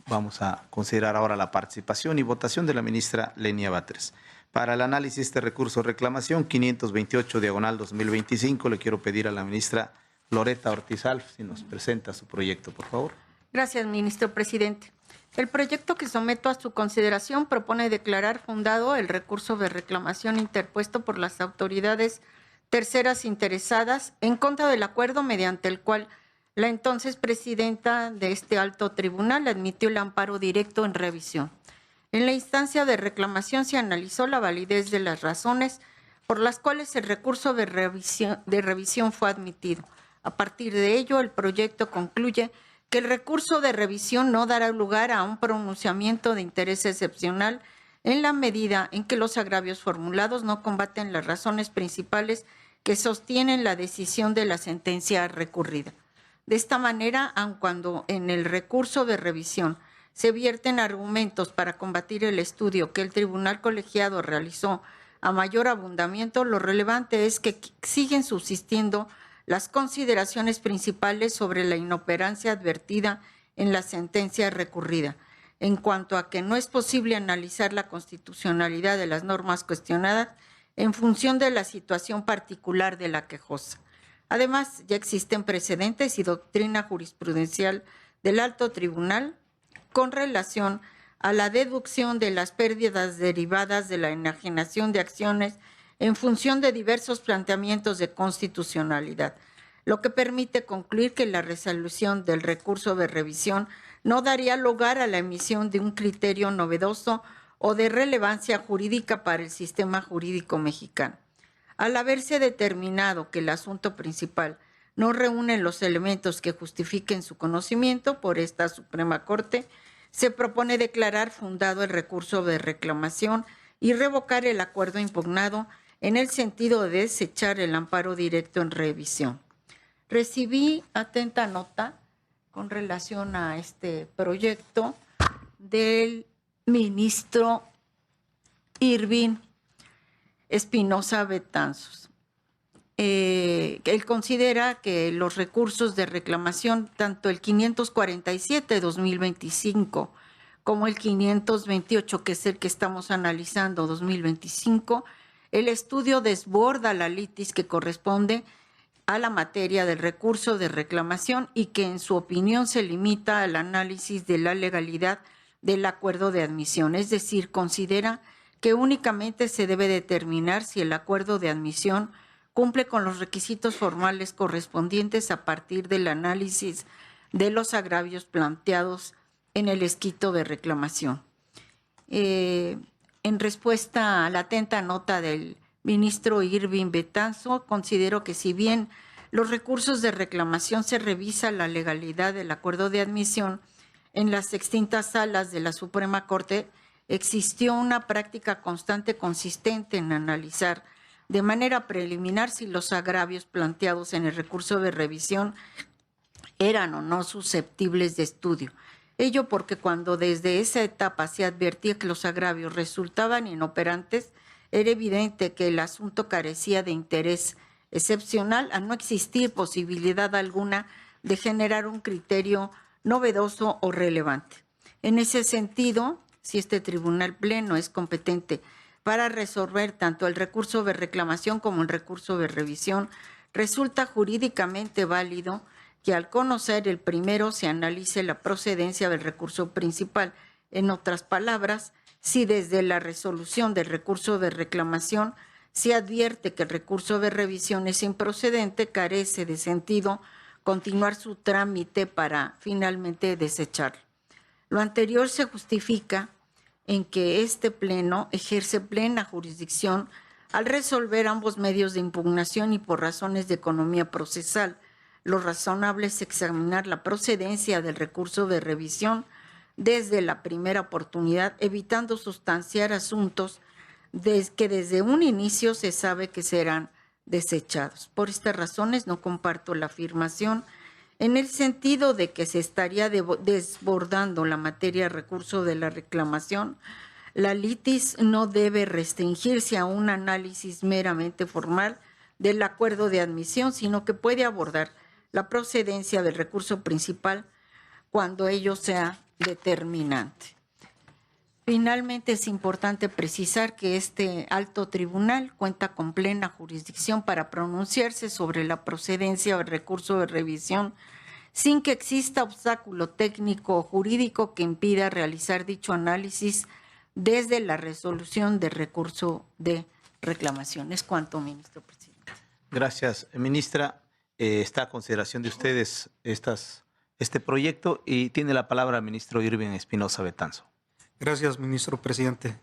Vamos a considerar ahora la participación y votación de la ministra Lenia Batres. Para el análisis de este recurso de reclamación 528/2025, le quiero pedir a la ministra Loretta Ortiz Alfa si nos presenta su proyecto, por favor. Gracias, ministro presidente. El proyecto que someto a su consideración propone declarar fundado el recurso de reclamación interpuesto por las autoridades terceras interesadas en contra del acuerdo mediante el cual la entonces presidenta de este alto tribunal admitió el amparo directo en revisión. En la instancia de reclamación se analizó la validez de las razones por las cuales el recurso de revisión fue admitido. A partir de ello, el proyecto concluye que el recurso de revisión no dará lugar a un pronunciamiento de interés excepcional en la medida en que los agravios formulados no combaten las razones principales que sostienen la decisión de la sentencia recurrida. De esta manera, aun cuando en el recurso de revisión se vierten argumentos para combatir el estudio que el tribunal colegiado realizó a mayor abundamiento, lo relevante es que siguen subsistiendo las consideraciones principales sobre la inoperancia advertida en la sentencia recurrida, en cuanto a que no es posible analizar la constitucionalidad de las normas cuestionadas en función de la situación particular de la quejosa. Además, ya existen precedentes y doctrina jurisprudencial del alto tribunal con relación a la deducción de las pérdidas derivadas de la enajenación de acciones en función de diversos planteamientos de constitucionalidad, lo que permite concluir que la resolución del recurso de revisión no daría lugar a la emisión de un criterio novedoso o de relevancia jurídica para el sistema jurídico mexicano. Al haberse determinado que el asunto principal no reúne los elementos que justifiquen su conocimiento por esta Suprema Corte, se propone declarar fundado el recurso de reclamación y revocar el acuerdo impugnado en el sentido de desechar el amparo directo en revisión. Recibí atenta nota con relación a este proyecto del ministro Irving Espinosa Betanzos. Él considera que los recursos de reclamación, tanto el 547-2025 como el 528, que es el que estamos analizando 2025, el estudio desborda la litis que corresponde a la materia del recurso de reclamación y que en su opinión se limita al análisis de la legalidad del acuerdo de admisión, es decir, considera que únicamente se debe determinar si el acuerdo de admisión cumple con los requisitos formales correspondientes a partir del análisis de los agravios planteados en el escrito de reclamación. En respuesta a la atenta nota del ministro Irving Betanzo, considero que si bien los recursos de reclamación se revisa la legalidad del acuerdo de admisión, en las extintas salas de la Suprema Corte existió una práctica constante consistente en analizar de manera preliminar si los agravios planteados en el recurso de revisión eran o no susceptibles de estudio. Ello porque cuando desde esa etapa se advertía que los agravios resultaban inoperantes, era evidente que el asunto carecía de interés excepcional, al no existir posibilidad alguna de generar un criterio novedoso o relevante. En ese sentido, si este tribunal pleno es competente para resolver tanto el recurso de reclamación como el recurso de revisión, resulta jurídicamente válido que al conocer el primero se analice la procedencia del recurso principal. En otras palabras, si desde la resolución del recurso de reclamación se advierte que el recurso de revisión es improcedente, carece de sentido continuar su trámite para finalmente desecharlo. Lo anterior se justifica en que este pleno ejerce plena jurisdicción al resolver ambos medios de impugnación y por razones de economía procesal. Lo razonable es examinar la procedencia del recurso de revisión desde la primera oportunidad, evitando sustanciar asuntos que desde un inicio se sabe que serán desechados. Por estas razones no comparto la afirmación en el sentido de que se estaría desbordando la materia de recurso de la reclamación. La litis no debe restringirse a un análisis meramente formal del acuerdo de admisión, sino que puede abordar la procedencia del recurso principal cuando ello sea determinante. Finalmente, es importante precisar que este alto tribunal cuenta con plena jurisdicción para pronunciarse sobre la procedencia del recurso de revisión sin que exista obstáculo técnico o jurídico que impida realizar dicho análisis desde la resolución del recurso de reclamación. Es cuanto, ministro presidente. Gracias, ministra. Está a consideración de ustedes este proyecto y tiene la palabra el ministro Irving Espinosa Betanzo. Gracias, ministro presidente.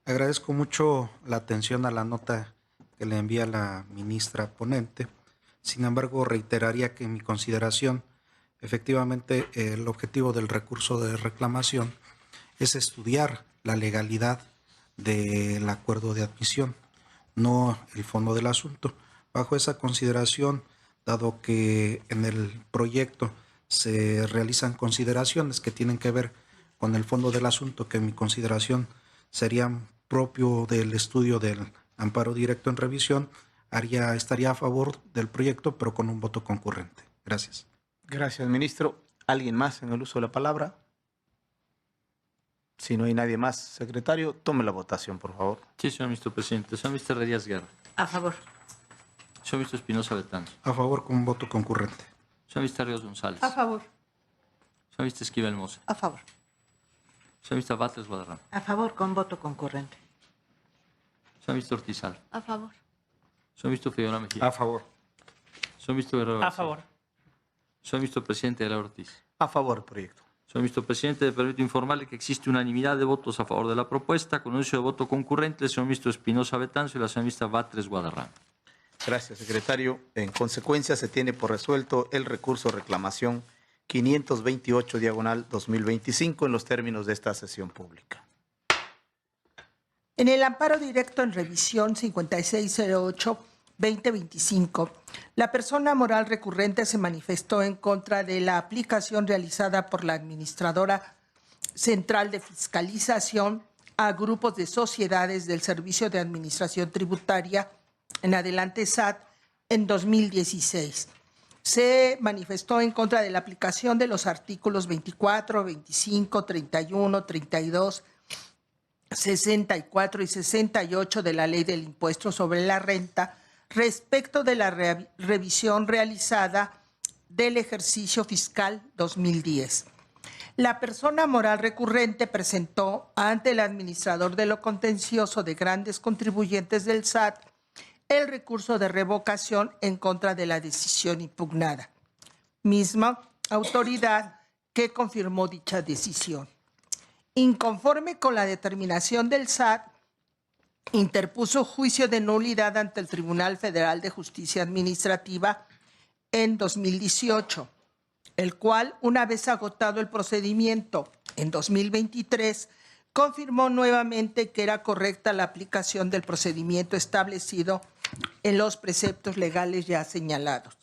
Agradezco mucho la atención a la nota que le envía la ministra ponente. Sin embargo, reiteraría que en mi consideración, efectivamente, el objetivo del recurso de reclamación es estudiar la legalidad del acuerdo de admisión, no el fondo del asunto. Bajo esa consideración, dado que en el proyecto se realizan consideraciones que tienen que ver con el fondo del asunto, que en mi consideración serían propio del estudio del amparo directo en revisión, estaría a favor del proyecto, pero con un voto concurrente. Gracias. Gracias, ministro. ¿Alguien más en el uso de la palabra? Si no hay nadie más, secretario, tome la votación, por favor. Sí, señor ministro presidente. Señor ministro Díaz Guerra. A favor. Señor ministro Espinosa Betanzo. A favor con un voto concurrente. Señor ministro Ríos González. A favor. Señor ministro Esquivel Moza. A favor. Señor ministro Batres Guadarrama. A favor con voto concurrente. Señor ministro Ortizal. A favor. Señor ministro Figueroa Mejía. A favor. Señor ministro Guerrero A García. favor. Señor ministro presidente de la Ortiz. A favor del proyecto. Señor ministro presidente, me permito informarle que existe unanimidad de votos a favor de la propuesta, con anuncio de voto concurrente el señor ministro Espinosa Betanzo y la señora ministra Batres Guadarrama. Gracias, secretario. En consecuencia, se tiene por resuelto el recurso de reclamación 528/2025 en los términos de esta sesión pública. En el amparo directo en revisión 5608-2025, la persona moral recurrente se manifestó en contra de la aplicación realizada por la Administradora Central de Fiscalización a grupos de sociedades del Servicio de Administración Tributaria, en adelante SAT, en 2016. Se manifestó en contra de la aplicación de los artículos 24, 25, 31, 32, 64 y 68 de la Ley del Impuesto sobre la Renta respecto de la revisión realizada del ejercicio fiscal 2010. La persona moral recurrente presentó ante el administrador de lo contencioso de grandes contribuyentes del SAT el recurso de revocación en contra de la decisión impugnada, misma autoridad que confirmó dicha decisión. Inconforme con la determinación del SAT, interpuso juicio de nulidad ante el Tribunal Federal de Justicia Administrativa en 2018, el cual, una vez agotado el procedimiento en 2023, confirmó nuevamente que era correcta la aplicación del procedimiento establecido en los preceptos legales ya señalados.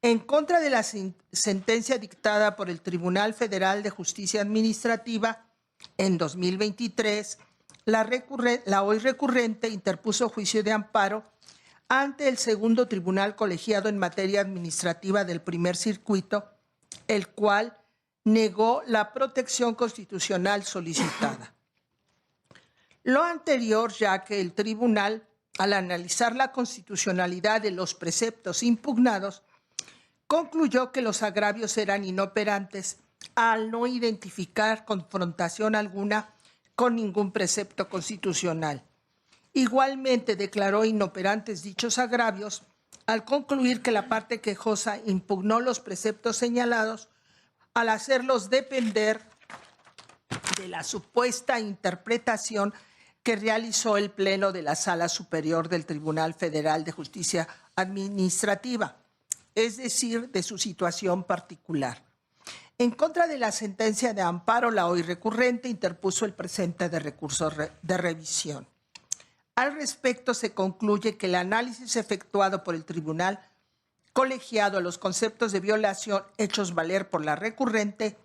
En contra de la sentencia dictada por el Tribunal Federal de Justicia Administrativa en 2023, la hoy recurrente interpuso juicio de amparo ante el segundo tribunal colegiado en materia administrativa del primer circuito, el cual negó la protección constitucional solicitada. Lo anterior, ya que el tribunal, al analizar la constitucionalidad de los preceptos impugnados, concluyó que los agravios eran inoperantes al no identificar confrontación alguna con ningún precepto constitucional. Igualmente declaró inoperantes dichos agravios al concluir que la parte quejosa impugnó los preceptos señalados al hacerlos depender de la supuesta interpretación que realizó el Pleno de la Sala Superior del Tribunal Federal de Justicia Administrativa, es decir, de su situación particular. En contra de la sentencia de amparo, la hoy recurrente interpuso el presente de recurso de revisión. Al respecto, se concluye que el análisis efectuado por el tribunal colegiado a los conceptos de violación hechos valer por la recurrente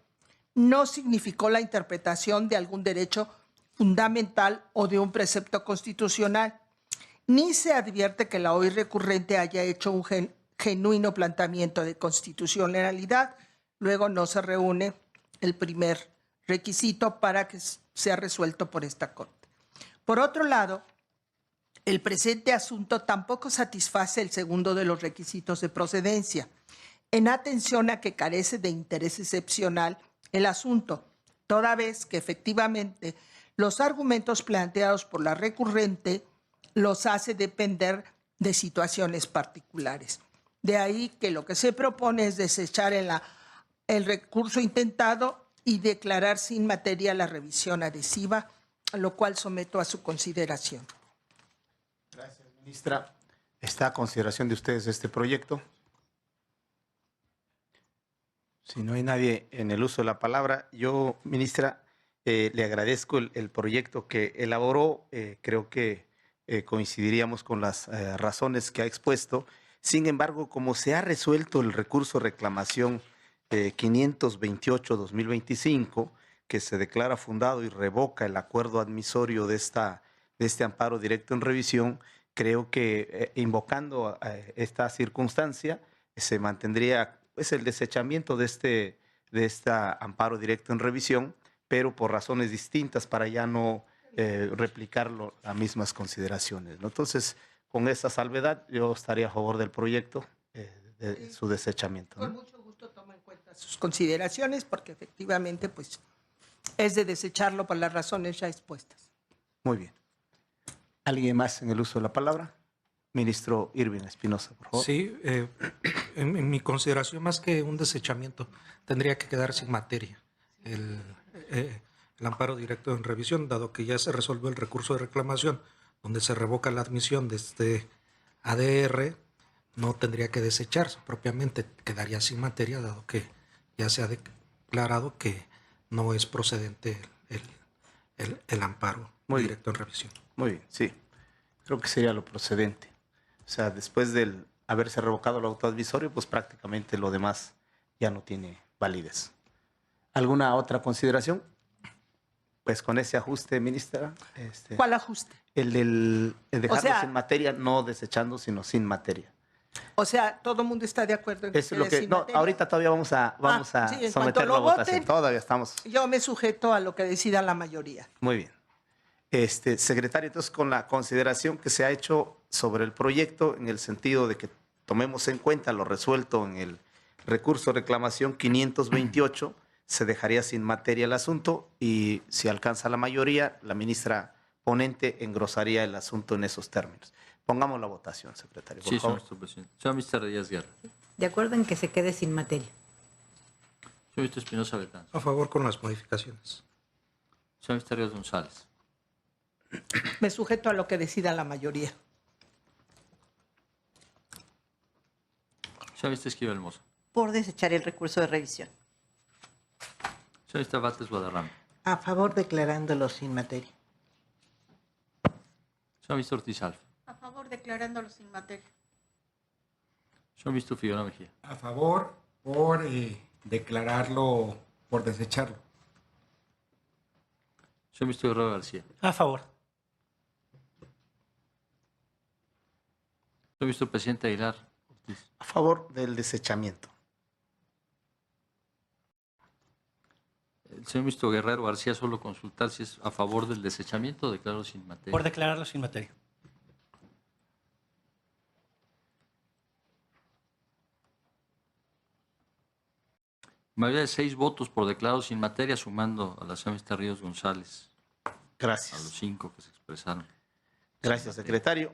no significó la interpretación de algún derecho fundamental o de un precepto constitucional, ni se advierte que la hoy recurrente haya hecho un genuino planteamiento de constitucionalidad. Luego no se reúne el primer requisito para que sea resuelto por esta Corte. Por otro lado, el presente asunto tampoco satisface el segundo de los requisitos de procedencia, en atención a que carece de interés excepcional el asunto, toda vez que efectivamente los argumentos planteados por la recurrente los hace depender de situaciones particulares. De ahí que lo que se propone es desechar el recurso intentado y declarar sin materia la revisión adhesiva, a lo cual someto a su consideración. Gracias, ministra. ¿Está a consideración de ustedes este proyecto? Si no hay nadie en el uso de la palabra, yo, ministra, le agradezco el proyecto que elaboró. Creo que coincidiríamos con las razones que ha expuesto. Sin embargo, como se ha resuelto el recurso de reclamación 528-2025, que se declara fundado y revoca el acuerdo admisorio de este amparo directo en revisión, creo que invocando esta circunstancia se mantendría pues, el desechamiento de este amparo directo en revisión, pero por razones distintas para ya no replicarlo las mismas consideraciones, ¿no? Entonces, con esa salvedad, yo estaría a favor del proyecto, de su desechamiento, ¿no? Con mucho gusto tomo en cuenta sus consideraciones, porque efectivamente pues, es de desecharlo por las razones ya expuestas. Muy bien. ¿Alguien más en el uso de la palabra? Ministro Irving Espinosa, por favor. Sí, en mi consideración, más que un desechamiento, tendría que quedar sin materia el amparo directo en revisión, dado que ya se resolvió el recurso de reclamación, donde se revoca la admisión de este ADR, no tendría que desecharse propiamente, quedaría sin materia, dado que ya se ha declarado que no es procedente el amparo directo en revisión. Muy bien, sí. Creo que sería lo procedente. O sea, después de haberse revocado el autoadvisorio, pues prácticamente lo demás ya no tiene validez. ¿Alguna otra consideración? Pues con ese ajuste, ministra. ¿Cuál ajuste? El dejarlo O sea, sin materia, no desechando, sino sin materia. O sea, todo el mundo está de acuerdo en que Eso es lo quede que, sin no, materia. ahorita todavía vamos a sí, en cuanto someterlo a lo votación. voten, Todavía estamos. Yo me sujeto a lo que decida la mayoría. Muy bien. Secretario, entonces con la consideración que se ha hecho sobre el proyecto en el sentido de que tomemos en cuenta lo resuelto en el recurso de reclamación 528, se dejaría sin materia el asunto y si alcanza la mayoría, la ministra ponente engrosaría el asunto en esos términos. Pongamos la votación, secretario, por Sí, favor. señor presidente. Señor ministro Díaz Guerra. De acuerdo en que se quede sin materia. Señor ministro Espinosa Betanzo. A favor con las modificaciones. Señor ministro Ríos González. Me sujeto a lo que decida la mayoría. Señor ministro Esquivel Mozo. Por desechar el recurso de revisión. Señor ministro Bates Guadarrama. A favor declarándolo sin materia. Señor ministro Ortiz Alfa. A favor, declarándolo sin materia. Señor ministro Figueroa Mejía. A favor por declararlo, por desecharlo. Señor ministro Guerrero García. A favor. Señor ministro presidente Aguilar Ortiz. A favor del desechamiento. El señor ministro Guerrero García, solo consultar si es a favor del desechamiento o declararlo sin materia. Por declararlo sin materia. Mayoría de 6 votos por declarado sin materia, sumando a la señora ministra Ríos González. A Gracias. los 5 que se expresaron. Gracias, secretario.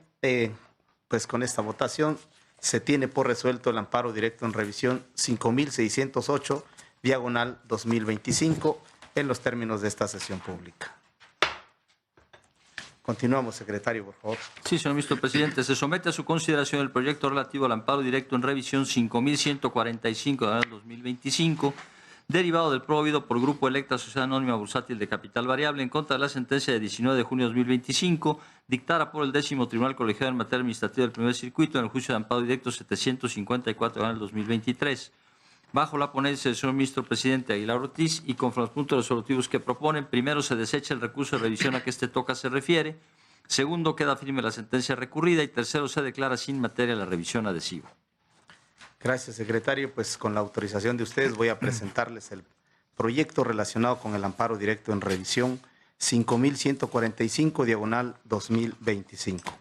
Pues con esta votación se tiene por resuelto el amparo directo en revisión 5608, diagonal 2025, en los términos de esta sesión pública. Continuamos, secretario, por favor. Sí, señor ministro presidente. Se somete a su consideración el proyecto relativo al amparo directo en revisión 5145 de 2025, derivado del promovido por Grupo Electra Sociedad Anónima Bursátil de Capital Variable en contra de la sentencia de 19 de junio de 2025, dictada por el 10º Tribunal Colegiado en Materia Administrativa del Primer Circuito en el juicio de amparo directo 754 de 2023. Bajo la ponencia del señor ministro presidente Aguilar Ortiz y conforme a los puntos resolutivos que proponen, primero se desecha el recurso de revisión a que este toca se refiere, segundo queda firme la sentencia recurrida y tercero se declara sin materia la revisión adhesiva. Gracias, secretario. Pues con la autorización de ustedes voy a presentarles el proyecto relacionado con el amparo directo en revisión 5145, diagonal 2025.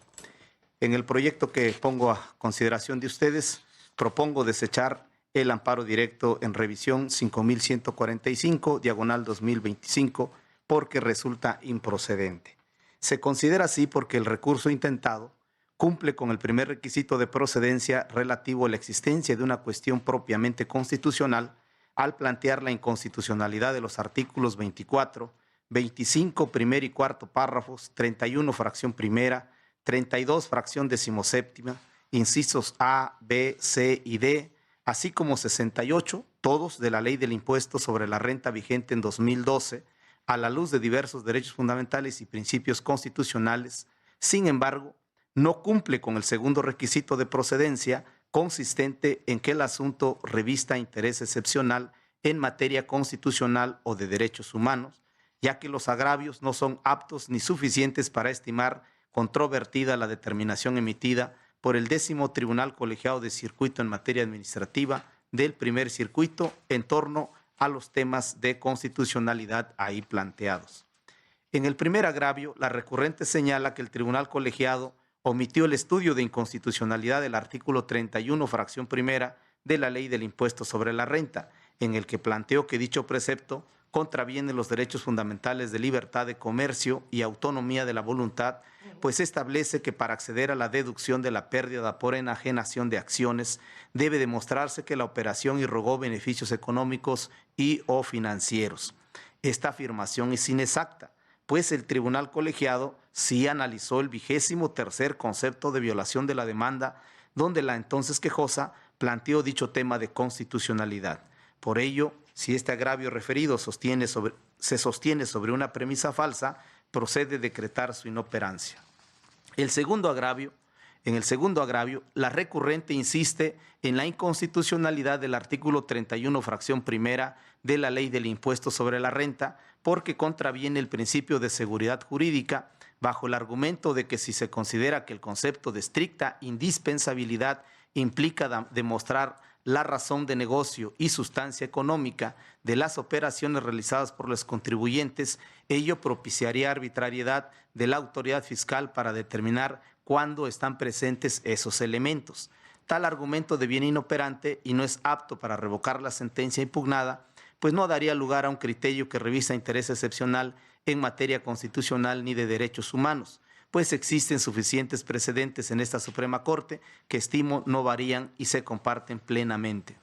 En el proyecto que pongo a consideración de ustedes, propongo desechar el amparo directo en revisión 5145, diagonal 2025, porque resulta improcedente. Se considera así porque el recurso intentado cumple con el primer requisito de procedencia relativo a la existencia de una cuestión propiamente constitucional al plantear la inconstitucionalidad de los artículos 24, 25, primer y cuarto párrafos, 31, fracción primera, 32, fracción decimoséptima, incisos A, B, C y D, así como 68, todos de la Ley del Impuesto sobre la Renta vigente en 2012, a la luz de diversos derechos fundamentales y principios constitucionales. Sin embargo, no cumple con el segundo requisito de procedencia, consistente en que el asunto revista interés excepcional en materia constitucional o de derechos humanos, ya que los agravios no son aptos ni suficientes para estimar controvertida la determinación emitida por el 10º Tribunal Colegiado de Circuito en materia administrativa del primer circuito en torno a los temas de constitucionalidad ahí planteados. En el primer agravio, la recurrente señala que el Tribunal Colegiado omitió el estudio de inconstitucionalidad del artículo 31, fracción primera de la Ley del Impuesto sobre la Renta, en el que planteó que dicho precepto contraviene los derechos fundamentales de libertad de comercio y autonomía de la voluntad, pues establece que para acceder a la deducción de la pérdida por enajenación de acciones debe demostrarse que la operación irrogó beneficios económicos y o financieros. Esta afirmación es inexacta, pues el Tribunal Colegiado sí analizó el 23º concepto de violación de la demanda, donde la entonces quejosa planteó dicho tema de constitucionalidad. Por ello, si este agravio referido se sostiene sobre una premisa falsa, procede decretar su inoperancia. En el segundo agravio, la recurrente insiste en la inconstitucionalidad del artículo 31, fracción primera de la Ley del Impuesto sobre la Renta, porque contraviene el principio de seguridad jurídica, bajo el argumento de que si se considera que el concepto de estricta indispensabilidad implica demostrar la razón de negocio y sustancia económica de las operaciones realizadas por los contribuyentes, ello propiciaría arbitrariedad de la autoridad fiscal para determinar cuándo están presentes esos elementos. Tal argumento deviene inoperante y no es apto para revocar la sentencia impugnada, pues no daría lugar a un criterio que revisa interés excepcional en materia constitucional ni de derechos humanos, pues existen suficientes precedentes en esta Suprema Corte que estimo no varían y se comparten plenamente.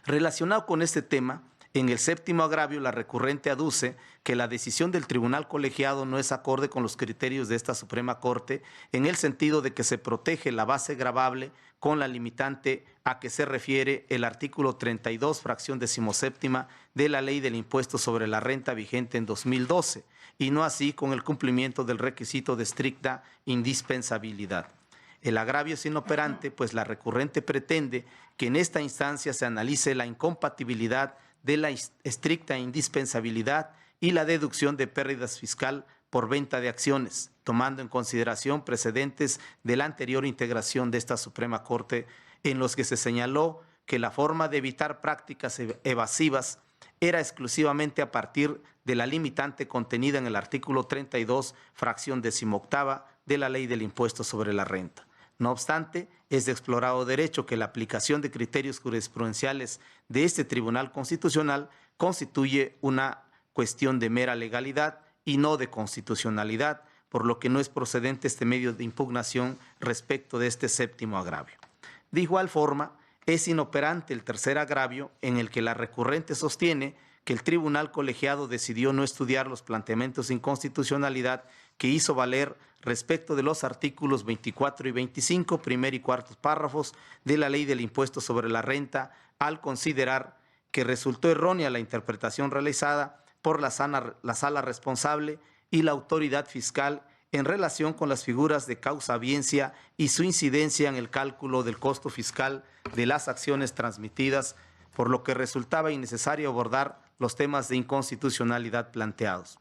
Relacionado con este tema, en el séptimo agravio, la recurrente aduce que la decisión del Tribunal Colegiado no es acorde con los criterios de esta Suprema Corte, en el sentido de que se protege la base gravable con la limitante a que se refiere el artículo 32, fracción decimoséptima de la Ley del Impuesto sobre la Renta vigente en 2012, y no así con el cumplimiento del requisito de estricta indispensabilidad. El agravio es inoperante, pues la recurrente pretende que en esta instancia se analice la incompatibilidad de la estricta indispensabilidad y la deducción de pérdidas fiscal por venta de acciones, tomando en consideración precedentes de la anterior integración de esta Suprema Corte, en los que se señaló que la forma de evitar prácticas evasivas era exclusivamente a partir de la limitante contenida en el artículo 32, fracción 18ª de la Ley del Impuesto sobre la Renta. No obstante, es de explorado derecho que la aplicación de criterios jurisprudenciales de este Tribunal Constitucional constituye una cuestión de mera legalidad y no de constitucionalidad, por lo que no es procedente este medio de impugnación respecto de este séptimo agravio. De igual forma, es inoperante el tercer agravio, en el que la recurrente sostiene que el tribunal colegiado decidió no estudiar los planteamientos de inconstitucionalidad que hizo valer respecto de los artículos 24 y 25, primer y cuarto párrafos de la Ley del Impuesto sobre la Renta, al considerar que resultó errónea la interpretación realizada por la sala responsable y la autoridad fiscal en relación con las figuras de causa-biencia y su incidencia en el cálculo del costo fiscal de las acciones transmitidas, por lo que resultaba innecesario abordar los temas de inconstitucionalidad planteados.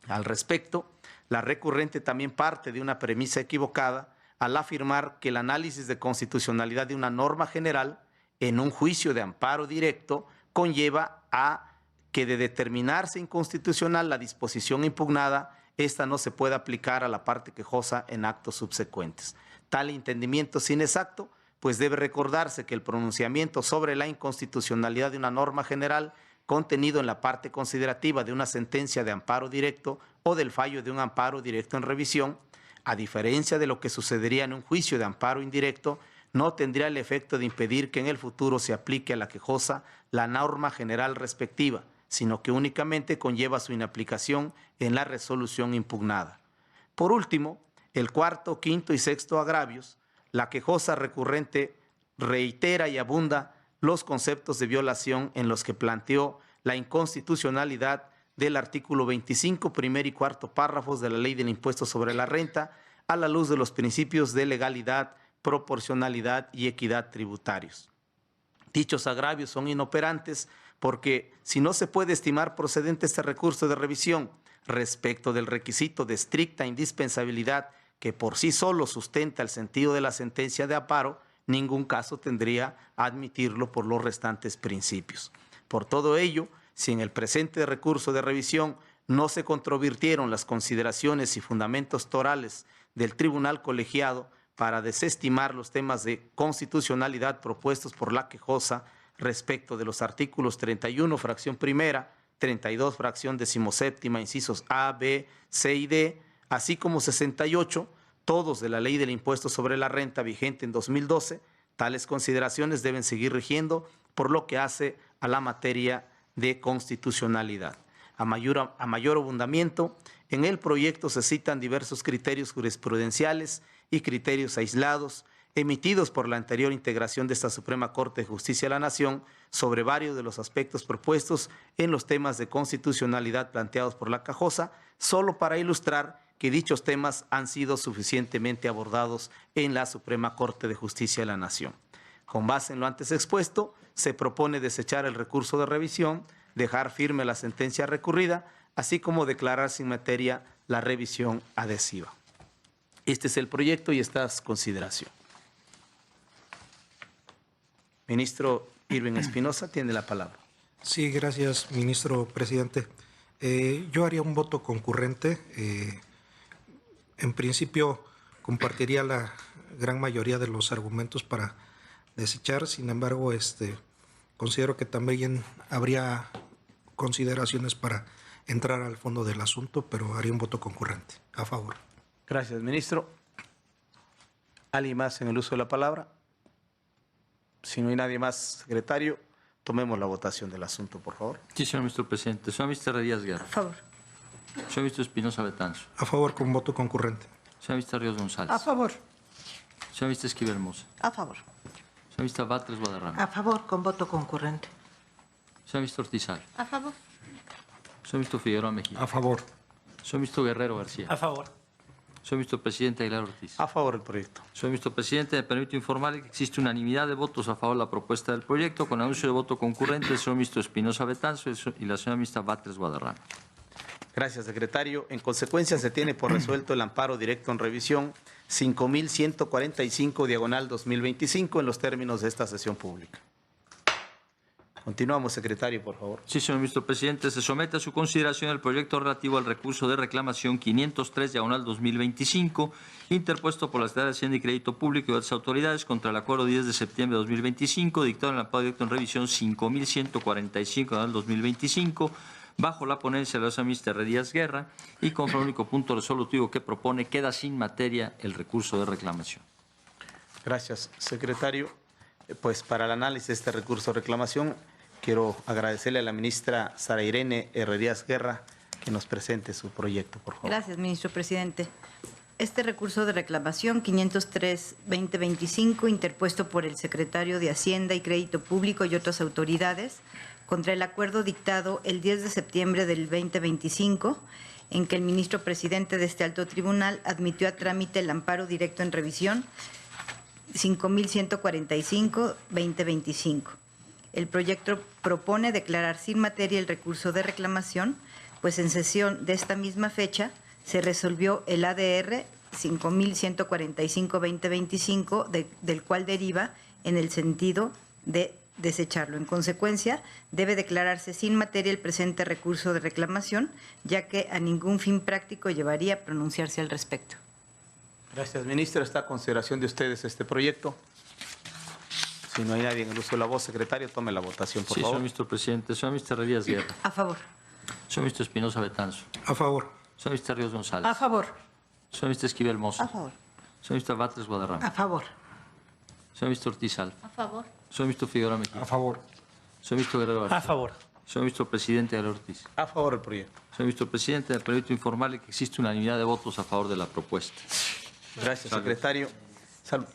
Al respecto, la recurrente también parte de una premisa equivocada al afirmar que el análisis de constitucionalidad de una norma general en un juicio de amparo directo conlleva a que, de determinarse inconstitucional la disposición impugnada, esta no se puede aplicar a la parte quejosa en actos subsecuentes. Tal entendimiento es inexacto, pues debe recordarse que el pronunciamiento sobre la inconstitucionalidad de una norma general contenido en la parte considerativa de una sentencia de amparo directo o del fallo de un amparo directo en revisión, a diferencia de lo que sucedería en un juicio de amparo indirecto, no tendría el efecto de impedir que en el futuro se aplique a la quejosa la norma general respectiva, sino que únicamente conlleva su inaplicación en la resolución impugnada. Por último, el cuarto, quinto y sexto agravios, la quejosa recurrente reitera y abunda los conceptos de violación en los que planteó la inconstitucionalidad del artículo 25, primer y cuarto párrafos de la Ley del Impuesto sobre la Renta, a la luz de los principios de legalidad, proporcionalidad y equidad tributarios. Dichos agravios son inoperantes porque, si no se puede estimar procedente este recurso de revisión respecto del requisito de estricta indispensabilidad que por sí solo sustenta el sentido de la sentencia de amparo, ningún caso tendría a admitirlo por los restantes principios. Por todo ello, si en el presente recurso de revisión no se controvirtieron las consideraciones y fundamentos torales del tribunal colegiado para desestimar los temas de constitucionalidad propuestos por la quejosa respecto de los artículos 31, fracción primera, 32, fracción 17ª, incisos A, B, C y D, así como 68, todos de la Ley del Impuesto sobre la Renta vigente en 2012, tales consideraciones deben seguir rigiendo por lo que hace a la materia de constitucionalidad. A mayor abundamiento, en el proyecto se citan diversos criterios jurisprudenciales y criterios aislados emitidos por la anterior integración de esta Suprema Corte de Justicia de la Nación sobre varios de los aspectos propuestos en los temas de constitucionalidad planteados por la quejosa, solo para ilustrar que dichos temas han sido suficientemente abordados en la Suprema Corte de Justicia de la Nación. Con base en lo antes expuesto, se propone desechar el recurso de revisión, dejar firme la sentencia recurrida, así como declarar sin materia la revisión adhesiva. Este es el proyecto y esta es consideración. Ministro Irving Espinosa tiene la palabra. Sí, gracias, ministro presidente. Yo haría un voto concurrente. En principio, compartiría la gran mayoría de los argumentos para desechar. Sin embargo, considero que también habría consideraciones para entrar al fondo del asunto, pero haría un voto concurrente. A favor. Gracias, ministro. ¿Alguien más en el uso de la palabra? Si no hay nadie más, secretario, tomemos la votación del asunto, por favor. Sí, señor ministro presidente. Señor ministro Díaz Guerra. A favor. Señor ministro Espinosa Betanzo. A favor con voto concurrente. Señor ministro Ríos González. A favor. Señor ministro Esquivel Moza. A favor. Señor ministro Batres Guadarrama. A favor, con voto concurrente. Señor ministro Ortizal. A favor. Señor ministro Figueroa Mejía. A favor. Señor ministro Guerrero García. A favor. Señor Señor Ministro Presidente Aguilar Ortiz. A favor del proyecto. Señor Ministro Presidente, me permito informarle que existe unanimidad de votos a favor de la propuesta del proyecto, con anuncio de voto concurrente del señor Ministro Espinosa Betanzo y la señora Ministra Batres Guadarrama. Gracias, secretario. En consecuencia, se tiene por resuelto el amparo directo en revisión 5145/2025 en los términos de esta sesión pública. Continuamos, secretario, por favor. Sí, señor Ministro Presidente, se somete a su consideración el proyecto relativo al recurso de reclamación 503/2025, interpuesto por la Secretaría de Hacienda y Crédito Público y otras autoridades contra el acuerdo 10 de septiembre de 2025, dictado en el amparo directo en revisión 5145/2025, bajo la ponencia de la señora ministra Díaz Guerra, y conforme al único punto resolutivo que propone, queda sin materia el recurso de reclamación. Gracias, secretario. Pues para el análisis de este recurso de reclamación, quiero agradecerle a la ministra Sara Irene Díaz Guerra que nos presente su proyecto, por favor. Gracias, ministro presidente. Este recurso de reclamación 503/2025, interpuesto por el secretario de Hacienda y Crédito Público y otras autoridades, contra el acuerdo dictado el 10 de septiembre del 2025, en que el ministro presidente de este alto tribunal admitió a trámite el amparo directo en revisión 5145/2025. El proyecto propone declarar sin materia el recurso de reclamación, pues en sesión de esta misma fecha se resolvió el ADR 5145/2025, del cual deriva en el sentido de desecharlo. En consecuencia, debe declararse sin materia el presente recurso de reclamación, ya que a ningún fin práctico llevaría a pronunciarse al respecto. Gracias, ministra. Está a consideración de ustedes este proyecto. Si no hay nadie en el uso de la voz, secretario, tome la votación, por Sí, favor. señor Ministro Presidente. Señor Ministro Díaz Guerra. A favor. Señor Ministro Espinosa Betanzo. A favor. Señor Ministro Ríos González. A favor. Señor Ministro Esquivel Mozo. A favor. Señor Ministro Batres Guadarrama. A favor. Señor Ministro Ortiz Alfa. A favor. Señor Ministro Figueroa Mejía. A favor. Señor Ministro Guerrero García. A favor. Señor Ministro Presidente Aguilar Ortiz. A favor del proyecto. Señor Ministro Presidente, me permito informarle que existe unanimidad de votos a favor de la propuesta. Gracias, Salud. secretario. Salud.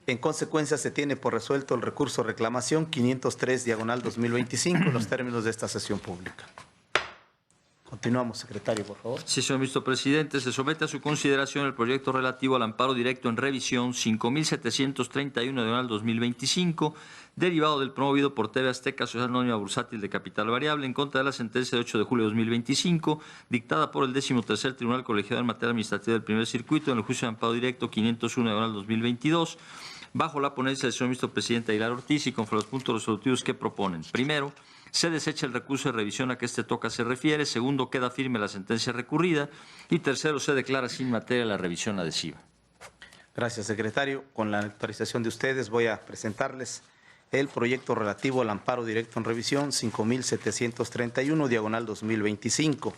En consecuencia, se tiene por resuelto el recurso de reclamación 503/2025 en los términos de esta sesión pública. Continuamos, secretario, por favor. Sí, señor Ministro Presidente, se somete a su consideración el proyecto relativo al amparo directo en revisión 5731/2025, derivado del promovido por TV Azteca, Sociedad Anónima Bursátil de Capital Variable, en contra de la sentencia de 8 de julio de 2025, dictada por el 13º Tribunal Colegiado en Materia Administrativa del Primer Circuito en el juicio de amparo directo 501/2022, bajo la ponencia del señor Ministro Presidente Aguilar Ortiz y conforme a los puntos resolutivos que proponen. Primero, se desecha el recurso de revisión a que este toca se refiere. Segundo, queda firme la sentencia recurrida. Y tercero, se declara sin materia la revisión adhesiva. Gracias, secretario. Con la autorización de ustedes, voy a presentarles el proyecto relativo al amparo directo en revisión 5731/2025.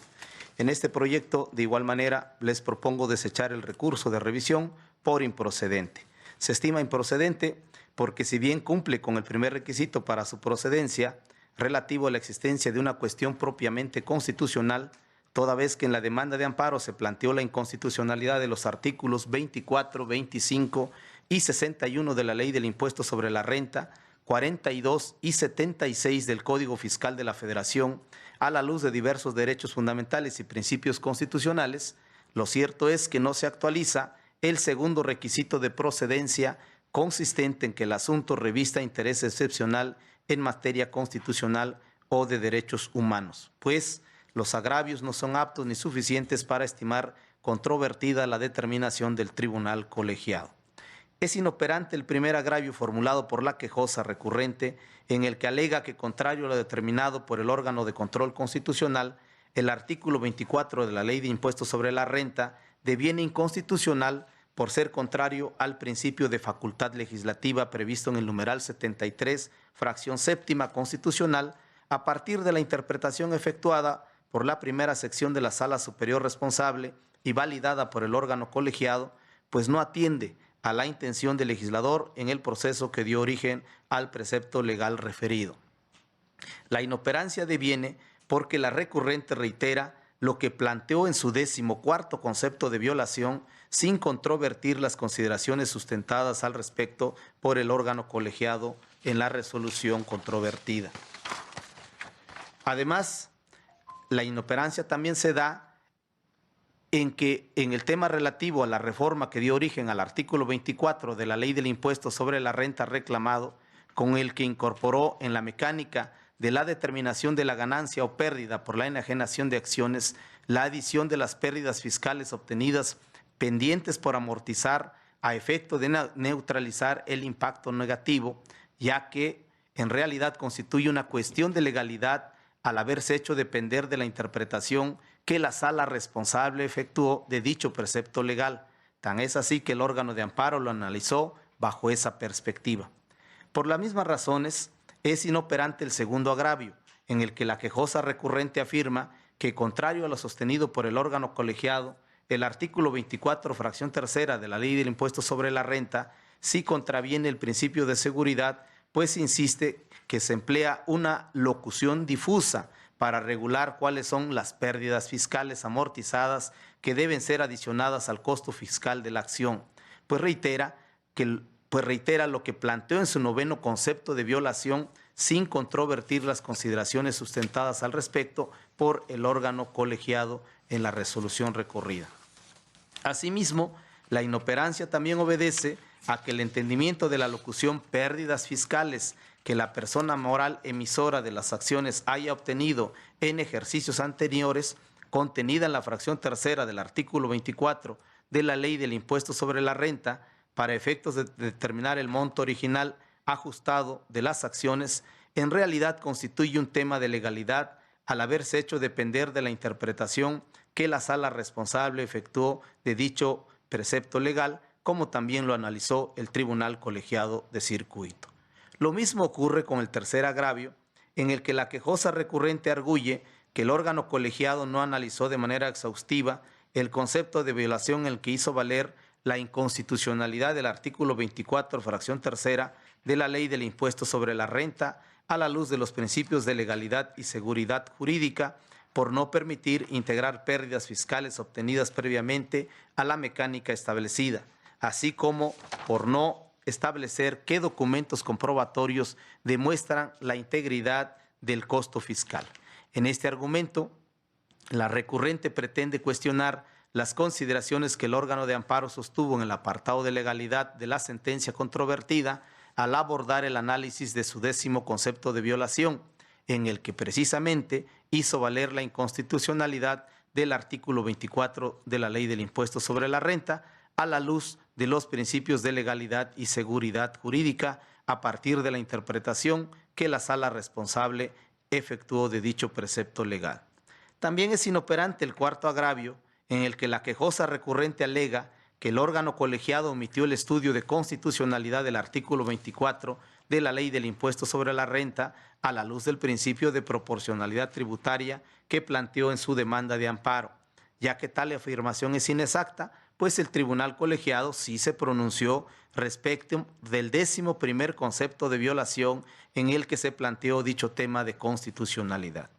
En este proyecto, de igual manera, les propongo desechar el recurso de revisión por improcedente. Se estima improcedente porque, si bien cumple con el primer requisito para su procedencia, relativo a la existencia de una cuestión propiamente constitucional, toda vez que en la demanda de amparo se planteó la inconstitucionalidad de los artículos 24, 25 y 61 de la Ley del Impuesto sobre la Renta, 42 y 76 del Código Fiscal de la Federación, a la luz de diversos derechos fundamentales y principios constitucionales, lo cierto es que no se actualiza el segundo requisito de procedencia, consistente en que el asunto revista interés excepcional en materia constitucional o de derechos humanos, pues los agravios no son aptos ni suficientes para estimar controvertida la determinación del tribunal colegiado. Es inoperante el primer agravio formulado por la quejosa recurrente, en el que alega que, contrario a lo determinado por el órgano de control constitucional, el artículo 24 de la Ley de Impuestos sobre la Renta deviene inconstitucional por ser contrario al principio de facultad legislativa previsto en el numeral 73, fracción séptima constitucional, a partir de la interpretación efectuada por la primera sección de la Sala Superior responsable y validada por el órgano colegiado, pues no atiende a la intención del legislador en el proceso que dio origen al precepto legal referido. La inoperancia deviene porque la recurrente reitera lo que planteó en su 14º concepto de violación, sin controvertir las consideraciones sustentadas al respecto por el órgano colegiado en la resolución controvertida. Además, la inoperancia también se da en que en el tema relativo a la reforma que dio origen al artículo 24 de la Ley del Impuesto sobre la Renta reclamado, con el que incorporó en la mecánica de la determinación de la ganancia o pérdida por la enajenación de acciones la adición de las pérdidas fiscales obtenidas pendientes por amortizar a efecto de neutralizar el impacto negativo, ya que en realidad constituye una cuestión de legalidad al haberse hecho depender de la interpretación que la sala responsable efectuó de dicho precepto legal. Tan es así que el órgano de amparo lo analizó bajo esa perspectiva. Por las mismas razones, es inoperante el segundo agravio, en el que la quejosa recurrente afirma que, contrario a lo sostenido por el órgano colegiado, el artículo 24, fracción tercera de la Ley del Impuesto sobre la Renta sí contraviene el principio de seguridad, pues insiste que se emplea una locución difusa para regular cuáles son las pérdidas fiscales amortizadas que deben ser adicionadas al costo fiscal de la acción, pues reitera lo que planteó en su 9º concepto de violación sin controvertir las consideraciones sustentadas al respecto por el órgano colegiado en la resolución recorrida. Asimismo, la inoperancia también obedece a que el entendimiento de la locución pérdidas fiscales que la persona moral emisora de las acciones haya obtenido en ejercicios anteriores, contenida en la fracción tercera del artículo 24 de la Ley del Impuesto sobre la Renta, para efectos de determinar el monto original ajustado de las acciones, en realidad constituye un tema de legalidad al haberse hecho depender de la interpretación que la sala responsable efectuó de dicho precepto legal, como también lo analizó el Tribunal Colegiado de Circuito. Lo mismo ocurre con el tercer agravio, en el que la quejosa recurrente arguye que el órgano colegiado no analizó de manera exhaustiva el concepto de violación en el que hizo valer la inconstitucionalidad del artículo 24, fracción tercera, de la Ley del Impuesto sobre la Renta, a la luz de los principios de legalidad y seguridad jurídica, por no permitir integrar pérdidas fiscales obtenidas previamente a la mecánica establecida, así como por no establecer qué documentos comprobatorios demuestran la integridad del costo fiscal. En este argumento, la recurrente pretende cuestionar las consideraciones que el órgano de amparo sostuvo en el apartado de legalidad de la sentencia controvertida al abordar el análisis de su 10º concepto de violación, en el que precisamente hizo valer la inconstitucionalidad del artículo 24 de la Ley del Impuesto sobre la Renta a la luz de los principios de legalidad y seguridad jurídica a partir de la interpretación que la sala responsable efectuó de dicho precepto legal. También es inoperante el cuarto agravio, en el que la quejosa recurrente alega que el órgano colegiado omitió el estudio de constitucionalidad del artículo 24 de la Ley del Impuesto sobre la Renta a la luz del principio de proporcionalidad tributaria que planteó en su demanda de amparo, ya que tal afirmación es inexacta, pues el tribunal colegiado sí se pronunció respecto del 11º concepto de violación en el que se planteó dicho tema de constitucionalidad.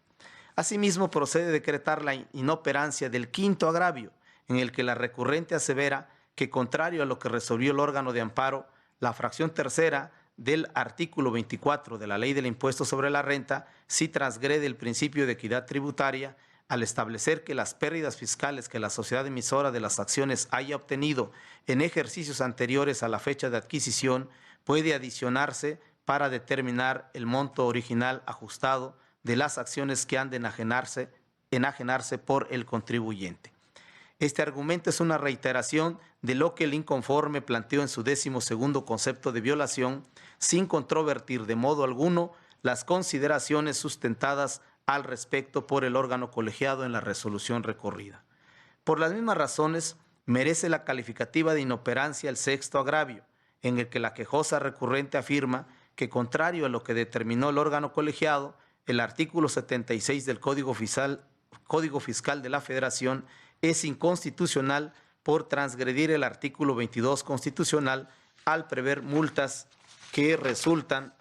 Asimismo, procede decretar la inoperancia del quinto agravio, en el que la recurrente asevera que, contrario a lo que resolvió el órgano de amparo, la fracción tercera del artículo 24 de la Ley del Impuesto sobre la Renta sí transgrede el principio de equidad tributaria al establecer que las pérdidas fiscales que la sociedad emisora de las acciones haya obtenido en ejercicios anteriores a la fecha de adquisición puede adicionarse para determinar el monto original ajustado de las acciones que han de enajenarse por el contribuyente. Este argumento es una reiteración de lo que el inconforme planteó en su 12º concepto de violación, sin controvertir de modo alguno las consideraciones sustentadas al respecto por el órgano colegiado en la resolución recorrida. Por las mismas razones, merece la calificativa de inoperancia el sexto agravio, en el que la quejosa recurrente afirma que, contrario a lo que determinó el órgano colegiado, el artículo 76 del Código Fiscal de la Federación es inconstitucional por transgredir el artículo 22 constitucional al prever multas que resultan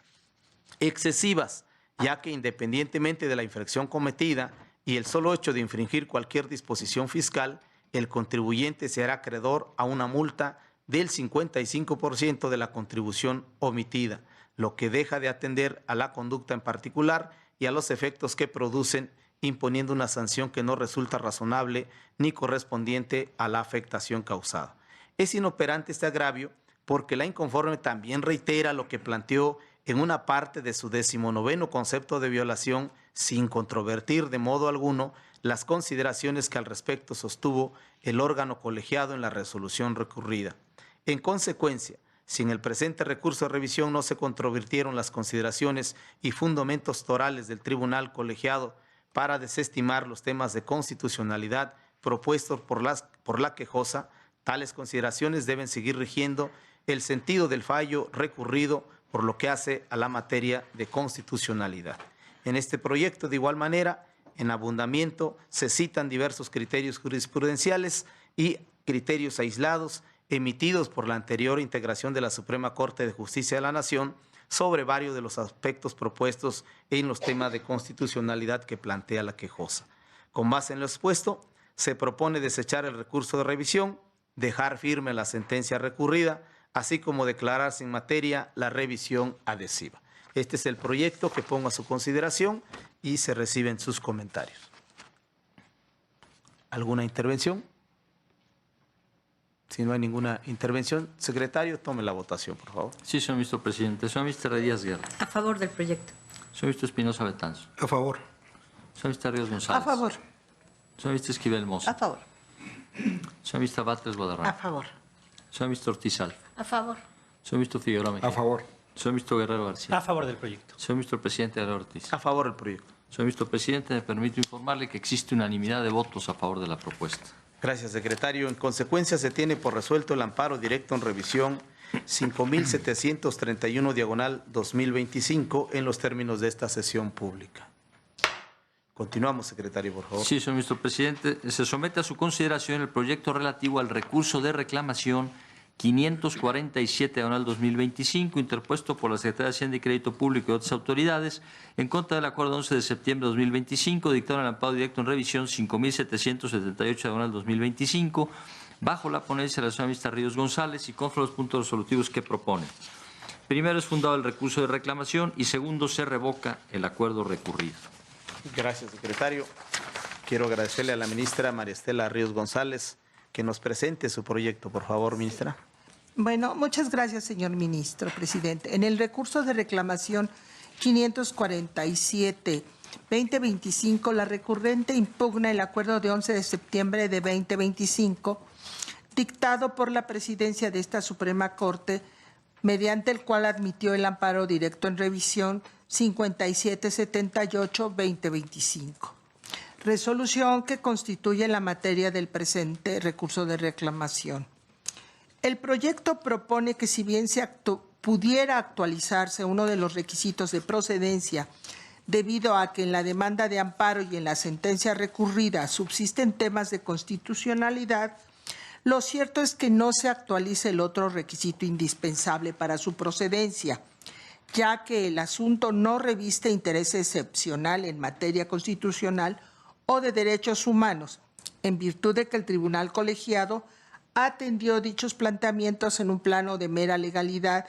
excesivas, ya que independientemente de la infracción cometida y el solo hecho de infringir cualquier disposición fiscal, el contribuyente será acreedor a una multa del 55% de la contribución omitida, lo que deja de atender a la conducta en particular y a los efectos que producen imponiendo una sanción que no resulta razonable ni correspondiente a la afectación causada. Es inoperante este agravio porque la inconforme también reitera lo que planteó en una parte de su 19º concepto de violación, sin controvertir de modo alguno las consideraciones que al respecto sostuvo el órgano colegiado en la resolución recurrida. En consecuencia, si en el presente recurso de revisión no se controvirtieron las consideraciones y fundamentos torales del tribunal colegiado para desestimar los temas de constitucionalidad propuestos por la quejosa, tales consideraciones deben seguir rigiendo el sentido del fallo recurrido por lo que hace a la materia de constitucionalidad. En este proyecto, de igual manera, en abundamiento se citan diversos criterios jurisprudenciales y criterios aislados emitidos por la anterior integración de la Suprema Corte de Justicia de la Nación sobre varios de los aspectos propuestos en los temas de constitucionalidad que plantea la quejosa. Con base en lo expuesto, se propone desechar el recurso de revisión, dejar firme la sentencia recurrida, así como declarar sin materia la revisión adhesiva. Este es el proyecto que pongo a su consideración y se reciben sus comentarios. ¿Alguna intervención? Si no hay ninguna intervención, secretario, tome la votación, por favor. Sí, señor ministro presidente. Señor ministro Díaz Guerra. A favor del proyecto. Señor ministro Espinosa Betanzo. A favor. Señor ministro Ríos González. A favor. Señor ministro Esquivel Moza. A favor. Señor ministro Batres Guadarrama. A favor. Señor ministro Ortiz Alfa. A favor. Señor ministro Figueroa Mejía. A favor. Señor ministro Guerrero García. A favor del proyecto. Señor ministro presidente Álvaro Ortiz. A favor del proyecto. Señor ministro presidente, me permito informarle que existe unanimidad de votos a favor de la propuesta. Gracias, secretario. En consecuencia, se tiene por resuelto el amparo directo en revisión 5.731/2025 en los términos de esta sesión pública. Continuamos, secretario, por favor. Sí, señor ministro presidente. Se somete a su consideración el proyecto relativo al recurso de reclamación 547/2025, interpuesto por la Secretaría de Hacienda y Crédito Público y otras autoridades, en contra del acuerdo 11 de septiembre de 2025, dictado en el amparo directo en revisión 5.778/2025, bajo la ponencia de la señora ministra Ríos González y contra los puntos resolutivos que propone. Primero, es fundado el recurso de reclamación y segundo, se revoca el acuerdo recurrido. Gracias, secretario. Quiero agradecerle a la ministra María Estela Ríos González que nos presente su proyecto, por favor, ministra. Bueno, muchas gracias, señor ministro presidente. En el recurso de reclamación 547/2025, la recurrente impugna el acuerdo de 11 de septiembre de 2025, dictado por la presidencia de esta Suprema Corte, mediante el cual admitió el amparo directo en revisión 5778/2025. Resolución que constituye la materia del presente recurso de reclamación. El proyecto propone que si bien pudiera actualizarse uno de los requisitos de procedencia, debido a que en la demanda de amparo y en la sentencia recurrida subsisten temas de constitucionalidad, lo cierto es que no se actualiza el otro requisito indispensable para su procedencia, ya que el asunto no reviste interés excepcional en materia constitucional o de derechos humanos, en virtud de que el tribunal colegiado atendió dichos planteamientos en un plano de mera legalidad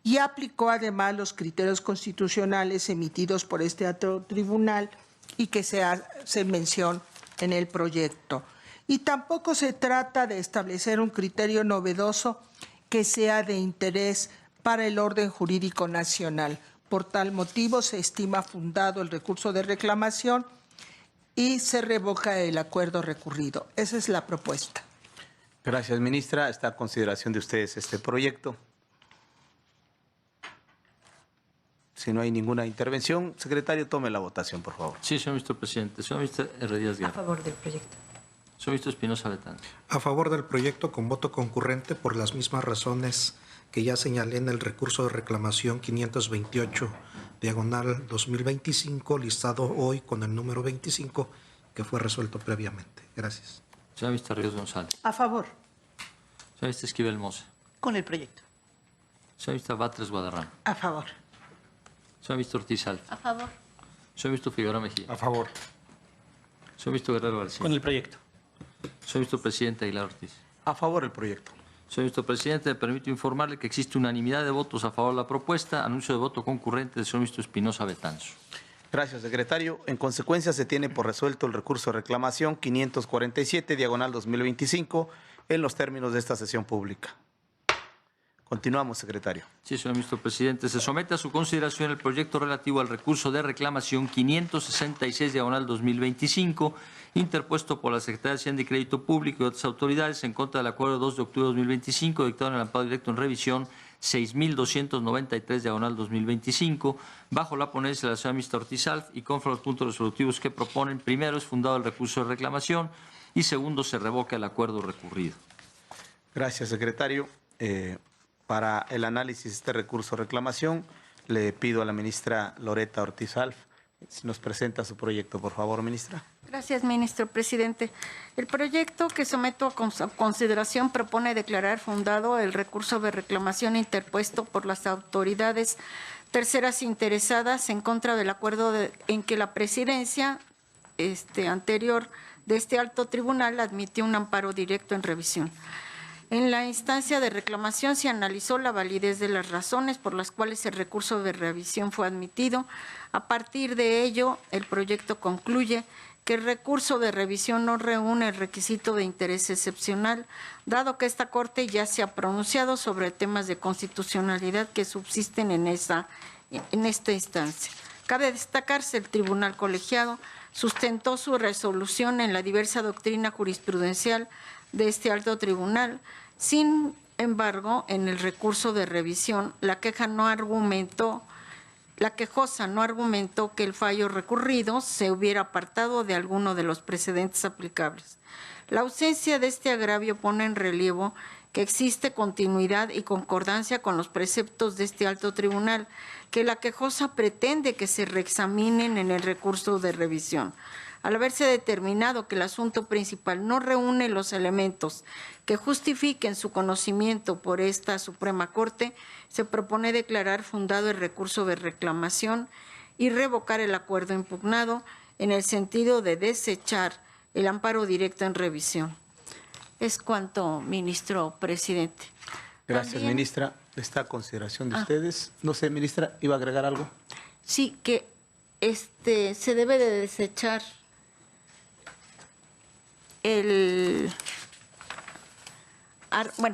y aplicó además los criterios constitucionales emitidos por este otro tribunal y que se hace mención en el proyecto. Y tampoco se trata de establecer un criterio novedoso que sea de interés para el orden jurídico nacional. Por tal motivo, se estima fundado el recurso de reclamación y se revoca el acuerdo recurrido. Esa es la propuesta. Gracias, ministra. Está a consideración de ustedes este proyecto. Si no hay ninguna intervención, secretario, tome la votación, por favor. Sí, señor ministro presidente. Señor ministro Díaz A Guerra. favor del proyecto. Señor ministro Espinosa Betanzo. A favor del proyecto con voto concurrente por las mismas razones que ya señalé en el recurso de reclamación 528/2025, listado hoy con el número 25, que fue resuelto previamente. Gracias. Señora ministra Ríos González. A favor. Señora ministra Esquivel Moza. Con el proyecto. Señora ministra Batres Guadarrama. A favor. Señor ministro Ortiz Alfa. A favor. Señor ministro Figueroa Mejía. A favor. Señor ministro Guerrero García. Con el proyecto. Señor ministro presidente Aguilar Ortiz. A favor del proyecto. Señor ministro presidente, me permito informarle que existe unanimidad de votos a favor de la propuesta. Anuncio de voto concurrente del señor ministro Espinosa Betanzo. Gracias, secretario. En consecuencia, se tiene por resuelto el recurso de reclamación 547, diagonal 2025, en los términos de esta sesión pública. Continuamos, secretario. Sí, señor ministro presidente. Se somete a su consideración el proyecto relativo al recurso de reclamación 566, diagonal 2025, interpuesto por la Secretaría de Hacienda y Crédito Público y otras autoridades en contra del acuerdo 2 de octubre de 2025, dictado en el amparo directo en revisión 6293, diagonal 2025, bajo la ponencia de la señora ministra Ortiz Alf y conforme a los puntos resolutivos que proponen. Primero, es fundado el recurso de reclamación y segundo, se revoca el acuerdo recurrido. Gracias, secretario. Para el análisis de este recurso de reclamación, le pido a la ministra Loreta Ortiz Alf si nos presenta su proyecto, por favor, ministra. Gracias, ministro presidente. El proyecto que someto a consideración propone declarar fundado el recurso de reclamación interpuesto por las autoridades terceras interesadas en contra del acuerdo en que la presidencia anterior de este alto tribunal admitió un amparo directo en revisión. En la instancia de reclamación se analizó la validez de las razones por las cuales el recurso de revisión fue admitido. A partir de ello, el proyecto concluye que el recurso de revisión no reúne el requisito de interés excepcional, dado que esta Corte ya se ha pronunciado sobre temas de constitucionalidad que subsisten en esta instancia. Cabe destacarse el Tribunal Colegiado sustentó su resolución en la diversa doctrina jurisprudencial de este alto tribunal. Sin embargo, en el recurso de revisión, la quejosa no argumentó que el fallo recurrido se hubiera apartado de alguno de los precedentes aplicables. La ausencia de este agravio pone en relieve que existe continuidad y concordancia con los preceptos de este alto tribunal, que la quejosa pretende que se reexaminen en el recurso de revisión. Al haberse determinado que el asunto principal no reúne los elementos que justifiquen su conocimiento por esta Suprema Corte, se propone declarar fundado el recurso de reclamación y revocar el acuerdo impugnado en el sentido de desechar el amparo directo en revisión. Es cuanto, ministro presidente. Gracias, También, ministra. Está a consideración de ustedes. No sé, ministra, ¿iba a agregar algo? Sí, que se debe de desechar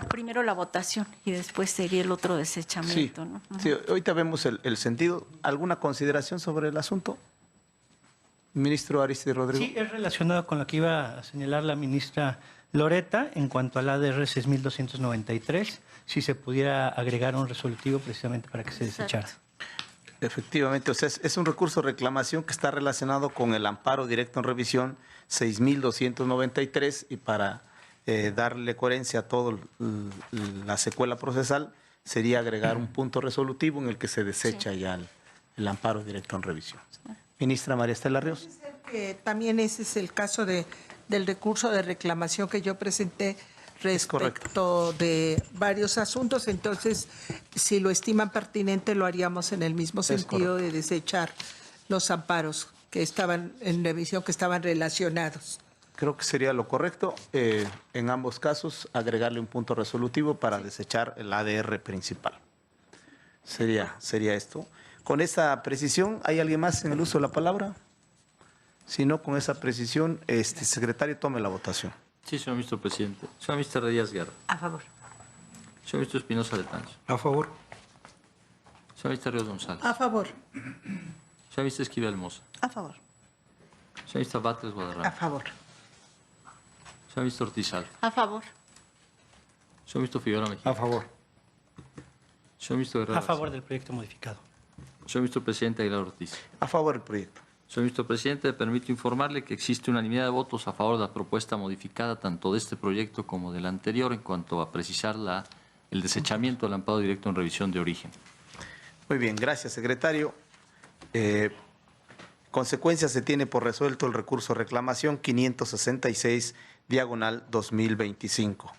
primero la votación y después sería el otro desechamiento, Sí, ¿no? sí, ahorita vemos el sentido. ¿Alguna consideración sobre el asunto? Ministro Arístides Rodrigo. Sí, es relacionado con lo que iba a señalar la ministra Loreta en cuanto al ADR 6293, si se pudiera agregar un resolutivo precisamente para que se desechara. Efectivamente, o sea, es un recurso de reclamación que está relacionado con el amparo directo en revisión 6293 y para darle coherencia a toda la secuela procesal sería agregar un punto resolutivo en el que se desecha ya el amparo directo en revisión. Ministra María Estela Ríos. También ese es el caso del recurso de reclamación que yo presenté respecto de varios asuntos. Entonces, si lo estiman pertinente, lo haríamos en el mismo sentido de desechar los amparos que estaban en revisión, que estaban relacionados. Creo que sería lo correcto, en ambos casos, agregarle un punto resolutivo para desechar el ADR principal. Sería esto. Con esa precisión, ¿hay alguien más en el uso de la palabra? Si no, con esa precisión, secretario, tome la votación. Sí, señor ministro presidente. Señor ministro Díaz Guerra. A favor. Señor ministro Espinosa Letanzo. A favor. Señor ministro Ríos González. A favor. Señor ministro Esquivel Moza. A favor. Señor ministro Batres A Guadarrama. favor. Señor ministro Ortiz Alf. A favor. Señor ministro Figueroa Mejía. A favor. Señor ministro Guerrero. A favor del proyecto modificado. Señor ministro presidente Aguilar Ortiz. A favor del proyecto. Señor ministro presidente, me permito informarle que existe unanimidad de votos a favor de la propuesta modificada tanto de este proyecto como del anterior en cuanto a precisar el desechamiento del amparo directo en revisión de origen. Muy bien, gracias, secretario. Consecuencia, se tiene por resuelto el recurso de reclamación 566, diagonal 2025.